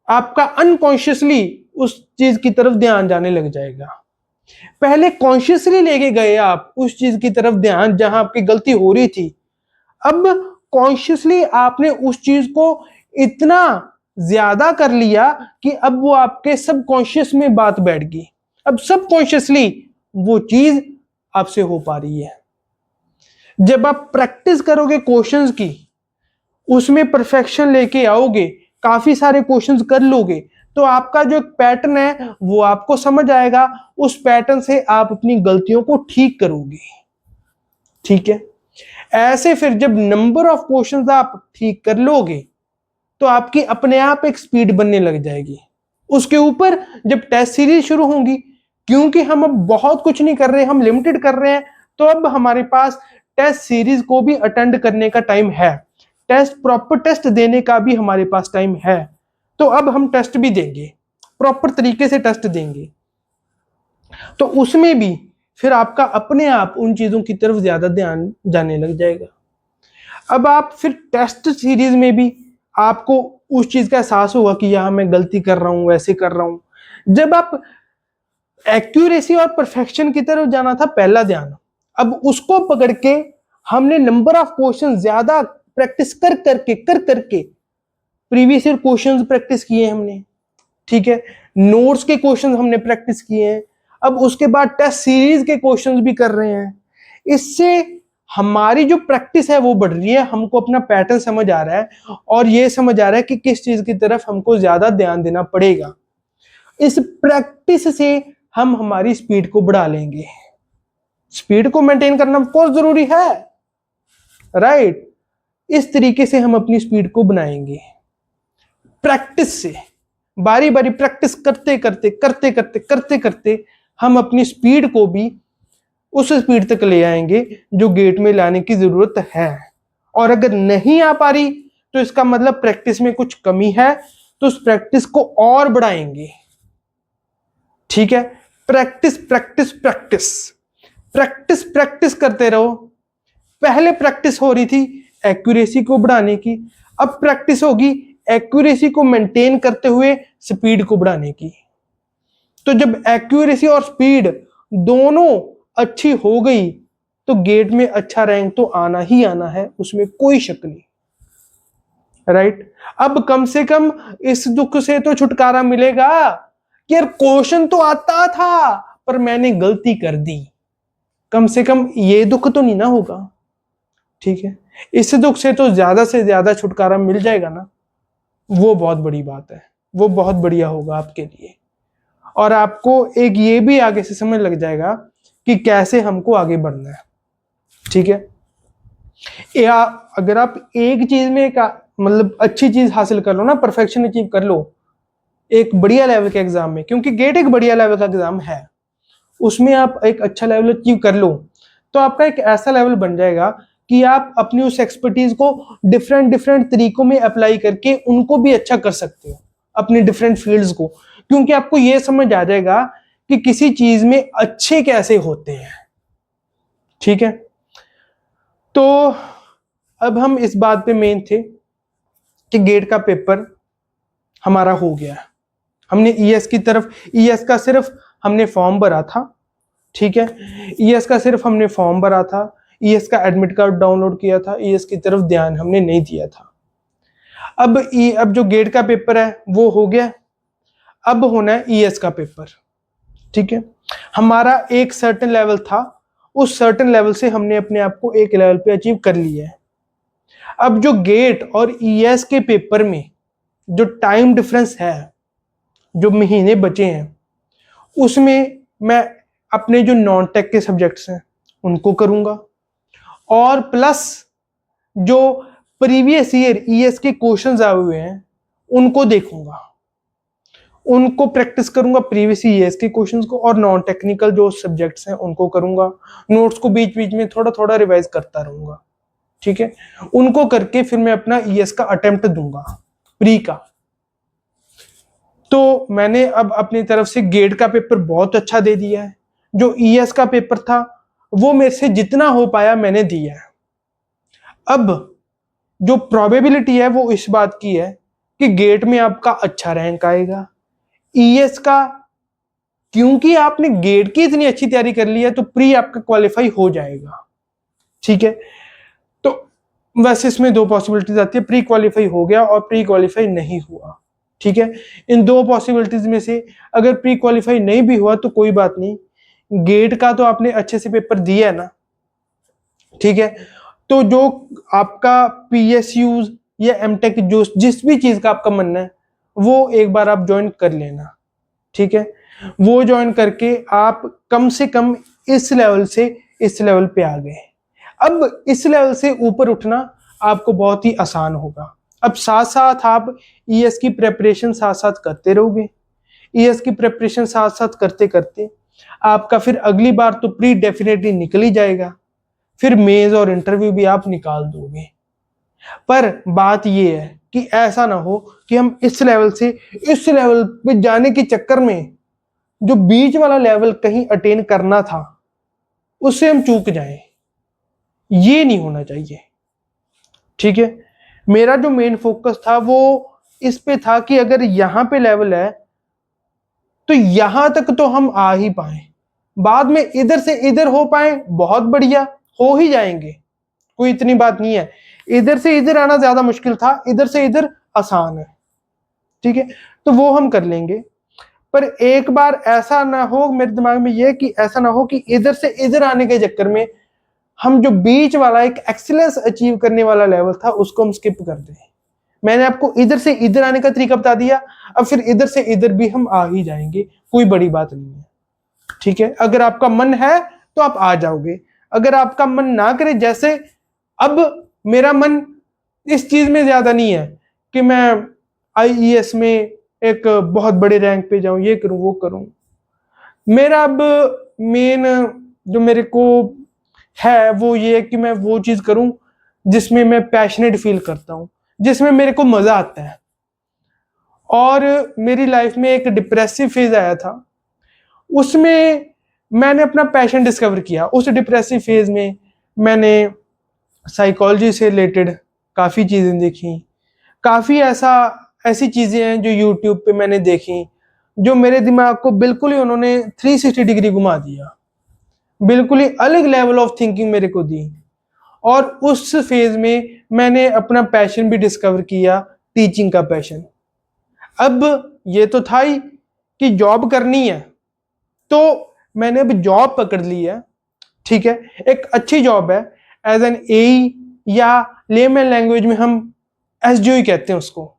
आपका अनकॉन्शियसली उस चीज की तरफ ध्यान जाने लग जाएगा। पहले कॉन्शियसली लेके गए आप उस चीज की तरफ ध्यान जहां आपकी गलती हो रही थी, अब कॉन्शियसली आपने उस चीज को इतना ज्यादा कर लिया कि अब वो आपके सबकॉन्शियस में बात बैठ गई। अब सबकॉन्शियसली वो चीज आपसे हो पा रही है। जब आप प्रैक्टिस करोगे क्वेश्चंस की, उसमें परफेक्शन लेके आओगे, काफी सारे क्वेश्चंस कर लोगे, तो आपका जो पैटर्न है वो आपको समझ आएगा। उस पैटर्न से आप अपनी गलतियों को ठीक करोगे। ठीक है, ऐसे फिर जब नंबर ऑफ क्वेश्चंस आप ठीक कर लोगे, तो आपकी अपने आप एक स्पीड बनने लग जाएगी। उसके ऊपर जब टेस्ट सीरीज शुरू होंगी, क्योंकि हम अब बहुत कुछ नहीं कर रहे, हम लिमिटेड कर रहे हैं, तो अब हमारे पास टेस्ट सीरीज को भी अटेंड करने का टाइम है, टेस्ट प्रॉपर टेस्ट देने का भी हमारे पास टाइम है। तो अब हम टेस्ट भी देंगे, प्रॉपर तरीके से टेस्ट देंगे, तो उसमें भी फिर आपका अपने आप उन चीजों की तरफ ज्यादा ध्यान जाने लग जाएगा। अब आप फिर टेस्ट सीरीज में भी आपको उस चीज का एहसास होगा कि यहां मैं गलती कर रहा हूं, वैसे कर रहा हूं। जब आप एक्यूरेसी और परफेक्शन की तरफ जाना था पहला ध्यान, अब उसको पकड़ के हमने नंबर ऑफ क्वेश्चन ज्यादा प्रैक्टिस कर करके प्रीवियस ईयर क्वेश्चंस प्रैक्टिस किए हमने। ठीक है, नोट्स के क्वेश्चंस हमने प्रैक्टिस किए हैं, अब उसके बाद टेस्ट सीरीज के क्वेश्चंस भी कर रहे हैं। इससे हमारी जो प्रैक्टिस है वो बढ़ रही है, हमको अपना पैटर्न समझ आ रहा है और ये समझ आ रहा है कि किस चीज की तरफ हमको ज्यादा ध्यान देना पड़ेगा। इस प्रैक्टिस से हम हमारी स्पीड को बढ़ा लेंगे। स्पीड को मेंटेन करना बहुत जरूरी है। राइट, इस तरीके से हम अपनी स्पीड को बनाएंगे प्रैक्टिस से। बारी बारी प्रैक्टिस करते करते हम अपनी स्पीड को भी उस स्पीड तक ले आएंगे जो गेट में लाने की जरूरत है। और अगर नहीं आ पा रही तो इसका मतलब प्रैक्टिस में कुछ कमी है, तो उस प्रैक्टिस को और बढ़ाएंगे। ठीक है, practice practice practice practice practice करते रहो। पहले प्रैक्टिस हो रही थी एक्यूरेसी को बढ़ाने की, अब प्रैक्टिस होगी एक्यूरेसी को मेंटेन करते हुए स्पीड को बढ़ाने की। तो जब एक्यूरेसी और स्पीड दोनों अच्छी हो गई तो गेट में अच्छा रैंक तो आना ही आना है, उसमें कोई शक नहीं। राइट। अब कम से कम इस दुख से तो छुटकारा मिलेगा कि यार क्वेश्चन तो आता था पर मैंने गलती कर दी, कम से कम ये दुख तो नहीं ना होगा। ठीक है, इस दुख से तो ज्यादा से ज्यादा छुटकारा मिल जाएगा ना, वो बहुत बड़ी बात है, वो बहुत बढ़िया होगा आपके लिए। और आपको एक ये भी आगे से समझ लग जाएगा कि कैसे हमको आगे बढ़ना है। ठीक है, या अगर आप एक चीज में एक मतलब अच्छी चीज हासिल कर लो ना, परफेक्शन अचीव कर लो एक बढ़िया लेवल के एग्जाम में, क्योंकि गेट एक बढ़िया लेवल का एग्जाम है, उसमें आप एक अच्छा लेवल अचीव कर लो तो आपका एक ऐसा लेवल बन जाएगा कि आप अपनी उस एक्सपर्टीज को डिफरेंट डिफरेंट तरीकों में अप्लाई करके उनको भी अच्छा कर सकते हो, अपनी डिफरेंट फील्ड्स को, क्योंकि आपको यह समझ आ जाएगा कि किसी चीज में अच्छे कैसे होते हैं। ठीक है, तो अब हम इस बात पे मेन थे कि गेट का पेपर हमारा हो गया, हमने ईएस की तरफ, ईएस का सिर्फ हमने फॉर्म भरा था। ठीक है, ईएस का सिर्फ हमने फॉर्म भरा था, ईएस का एडमिट कार्ड डाउनलोड किया था, ईएस की तरफ ध्यान हमने नहीं दिया था। अब जो गेट का पेपर है वो हो गया, अब होना है ईएस का पेपर। ठीक है, हमारा एक सर्टेन लेवल था, उस सर्टेन लेवल से हमने अपने आप को एक लेवल पे अचीव कर लिया है। अब जो गेट और ईएस के पेपर में जो टाइम डिफरेंस है, जो महीने बचे हैं, उसमें मैं अपने जो नॉन टेक के सब्जेक्ट्स हैं उनको करूंगा, और प्लस जो प्रीवियस ईयर ईएस के क्वेश्चंस आए हुए हैं उनको देखूंगा, उनको प्रैक्टिस करूंगा, प्रीवियस ईयर्स के क्वेश्चंस को, और नॉन टेक्निकल जो सब्जेक्ट्स हैं उनको करूंगा, नोट्स को बीच बीच में थोड़ा थोड़ा रिवाइज करता रहूंगा। ठीक है, उनको करके फिर मैं अपना ईएस का अटेम्प्ट दूंगा, प्री का। तो मैंने अब अपनी तरफ से गेट का पेपर बहुत अच्छा दे दिया है, जो ईएस का पेपर था वो मेरे से जितना हो पाया मैंने दिया है। अब जो प्रोबेबिलिटी है वो इस बात की है कि गेट में आपका अच्छा रैंक आएगा, ईएस का क्योंकि आपने गेट की इतनी अच्छी तैयारी कर ली है तो प्री आपका क्वालिफाई हो जाएगा। ठीक है, तो वैसे इसमें दो पॉसिबिलिटीज आती है, प्री क्वालिफाई हो गया और प्री क्वालिफाई नहीं हुआ। ठीक है, इन दो पॉसिबिलिटीज में से अगर प्री क्वालिफाई नहीं भी हुआ तो कोई बात नहीं, गेट का तो आपने अच्छे से पेपर दिया है ना। ठीक है, तो जो आपका पीएसयूज या एमटेक जो जिस भी चीज का आपका मनना है वो एक बार आप ज्वाइन कर लेना। ठीक है, वो ज्वाइन करके आप कम से कम इस लेवल से इस लेवल पे आ गए। अब इस लेवल से ऊपर उठना आपको बहुत ही आसान होगा। अब साथ साथ आप ईएस की प्रेपरेशन साथ साथ करते रहोगे, ईएस की प्रेपरेशन साथ साथ करते करते आपका फिर अगली बार तो प्री डेफिनेटली निकल ही जाएगा, फिर मेंस और इंटरव्यू भी आप निकाल दोगे। पर बात यह है कि ऐसा ना हो कि हम इस लेवल से इस लेवल पे जाने के चक्कर में जो बीच वाला लेवल कहीं अटेन करना था उससे हम चूक जाएं, ये नहीं होना चाहिए। ठीक है, मेरा जो मेन फोकस था वो इस पे था कि अगर यहां पे लेवल है तो यहां तक तो हम आ ही पाए, बाद में इधर से इधर हो पाए बहुत बढ़िया, हो ही जाएंगे, कोई इतनी बात नहीं है। इधर से इधर आना ज्यादा मुश्किल था, इधर से इधर आसान है। ठीक है, तो वो हम कर लेंगे। पर एक बार ऐसा ना हो, मेरे दिमाग में यह कि ऐसा ना हो कि इधर से इधर आने के चक्कर में हम जो बीच वाला एक एक्सीलेंस अचीव करने वाला लेवल था उसको हम स्किप कर दें। मैंने आपको इधर से इधर आने का तरीका बता दिया, अब फिर इधर से इधर भी हम आ ही जाएंगे, कोई बड़ी बात नहीं है। ठीक है, अगर आपका मन है तो आप आ जाओगे, अगर आपका मन ना करे, जैसे अब मेरा मन इस चीज में ज्यादा नहीं है कि मैं आईईएस में एक बहुत बड़े रैंक पे जाऊं, ये करूं वो करूं। मेरा अब मेन जो मेरे को है वो ये है कि मैं वो चीज करूं जिसमें मैं पैशनेट फील करता हूं, जिसमें मेरे को मजा आता है। और मेरी लाइफ में एक डिप्रेसिव फेज आया था, उसमें मैंने अपना पैशन डिस्कवर किया। उस डिप्रेसिव फेज में मैंने साइकोलॉजी से रिलेटेड काफ़ी चीज़ें देखी, काफ़ी ऐसी चीज़ें हैं जो यूट्यूब पे मैंने देखी जो मेरे दिमाग को बिल्कुल ही उन्होंने 360 डिग्री घुमा दिया, बिल्कुल ही अलग लेवल ऑफ थिंकिंग मेरे को दी। और उस फेज में मैंने अपना पैशन भी डिस्कवर किया, टीचिंग का पैशन। अब ये तो था ही कि जॉब करनी है, तो मैंने अब जॉब पकड़ ली है, ठीक है, एक अच्छी जॉब है एज एन एई, या लेमन लैंग्वेज में हम एसडीओ कहते हैं उसको।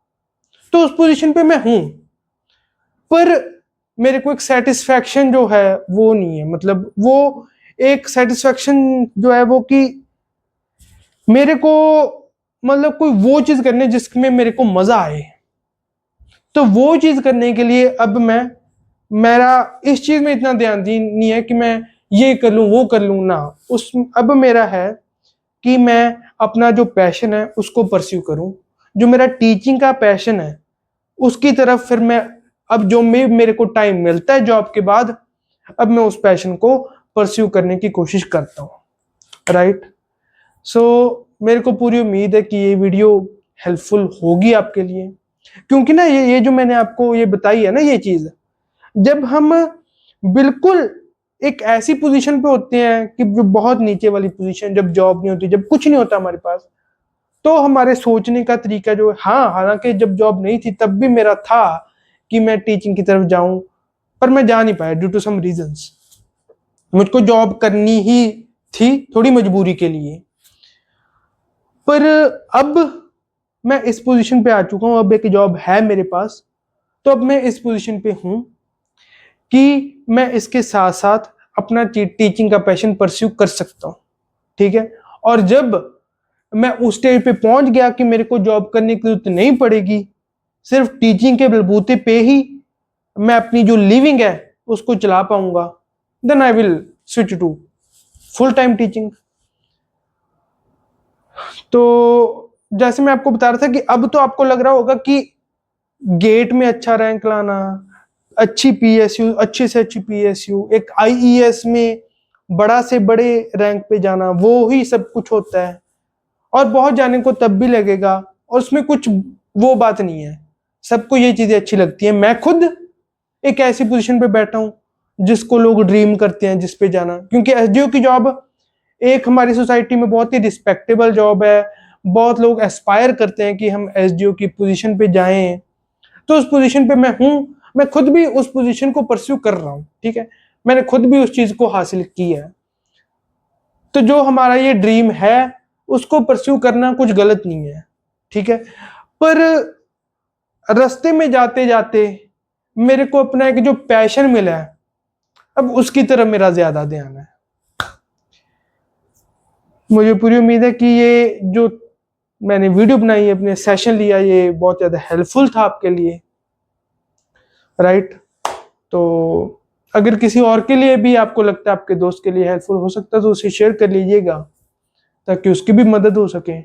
तो उस पोजीशन पे मैं हूं, पर मेरे को एक सेटिस्फैक्शन जो है वो नहीं है। मतलब वो एक सेटिस्फैक्शन जो है वो कि मेरे को मतलब कोई वो चीज करने जिसमें मेरे को मजा आए। तो वो चीज करने के लिए अब मेरा इस चीज में इतना ध्यान नहीं है कि मैं ये कर लूं वो कर लूं ना। उस अब मेरा है कि मैं अपना जो पैशन है उसको परस्यू करूं। जो मेरा टीचिंग का पैशन है उसकी तरफ फिर मैं, अब जो मेरे को टाइम मिलता है जॉब के बाद, अब मैं उस पैशन को परस्यू करने की कोशिश करता हूँ। राइट। सो मेरे को पूरी उम्मीद है कि ये वीडियो हेल्पफुल होगी आपके लिए, क्योंकि ना ये जो मैंने आपको ये बताई है ना, ये चीज जब हम बिल्कुल एक ऐसी पोजीशन पे होते हैं कि जो बहुत नीचे वाली पोजीशन, जब जॉब नहीं होती, जब कुछ नहीं होता हमारे पास, तो हमारे सोचने का तरीका जो है, हाँ हालांकि जब जॉब नहीं थी तब भी मेरा था कि मैं टीचिंग की तरफ जाऊं, पर मैं जा नहीं पाया ड्यू टू सम रीजंस। मुझको जॉब करनी ही थी थोड़ी मजबूरी के लिए। पर अब मैं इस पोजीशन पे आ चुका हूं, अब एक जॉब है मेरे पास, तो अब मैं इस पोजीशन पे हूं कि मैं इसके साथ साथ अपना टीचिंग का पैशन परस्यू कर सकता हूं। ठीक है। और जब मैं उस स्टेज पे पहुंच गया कि मेरे को जॉब करने की जरूरत नहीं पड़ेगी, सिर्फ टीचिंग के बलबूते पे ही मैं अपनी जो लिविंग है उसको चला पाऊंगा, then I will switch to full time teaching. तो जैसे मैं आपको बता रहा था कि अब तो आपको लग रहा होगा कि गेट में अच्छा रैंक लाना, अच्छी पीएसयू, अच्छी से अच्छी पीएसयू, एक आईईएस में बड़ा से बड़े रैंक पे जाना, वो ही सब कुछ होता है। और बहुत जाने को तब भी लगेगा, और उसमें कुछ वो बात नहीं है, सबको ये चीजें अच्छी लगती है। मैं खुद एक ऐसी पोजीशन पे बैठा हूं जिसको लोग ड्रीम करते हैं जिस पे जाना, क्योंकि एसडीओ की जॉब एक हमारी सोसाइटी में बहुत ही रिस्पेक्टेबल जॉब है। बहुत लोग एस्पायर करते हैं कि हम एसडीओ की पोजीशन पे जाएं। तो उस पोजीशन पे मैं हूं, मैं खुद भी उस पोजीशन को परस्यू कर रहा हूं। ठीक है, मैंने खुद भी उस चीज को हासिल की है। तो जो हमारा ये ड्रीम है उसको परस्यू करना कुछ गलत नहीं है। ठीक है। पर रास्ते में जाते जाते मेरे को अपना एक जो पैशन मिला है, अब उसकी तरफ मेरा ज्यादा ध्यान है। मुझे पूरी उम्मीद है कि ये जो मैंने वीडियो बनाई है, अपने सेशन लिया, ये बहुत ज्यादा हेल्पफुल था आपके लिए। राइट। तो अगर किसी और के लिए भी आपको लगता है आपके दोस्त के लिए हेल्पफुल हो सकता है तो उसे शेयर कर लीजिएगा ताकि उसकी भी मदद हो सके।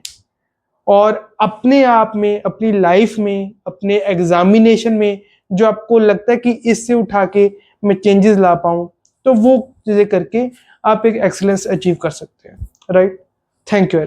और अपने आप में, अपनी लाइफ में, अपने एग्जामिनेशन में जो आपको लगता है कि इससे उठा के मैं चेंजेस ला पाऊं, तो वो चीजें करके आप एक एक्सीलेंस अचीव कर सकते हैं। राइट। Thank you.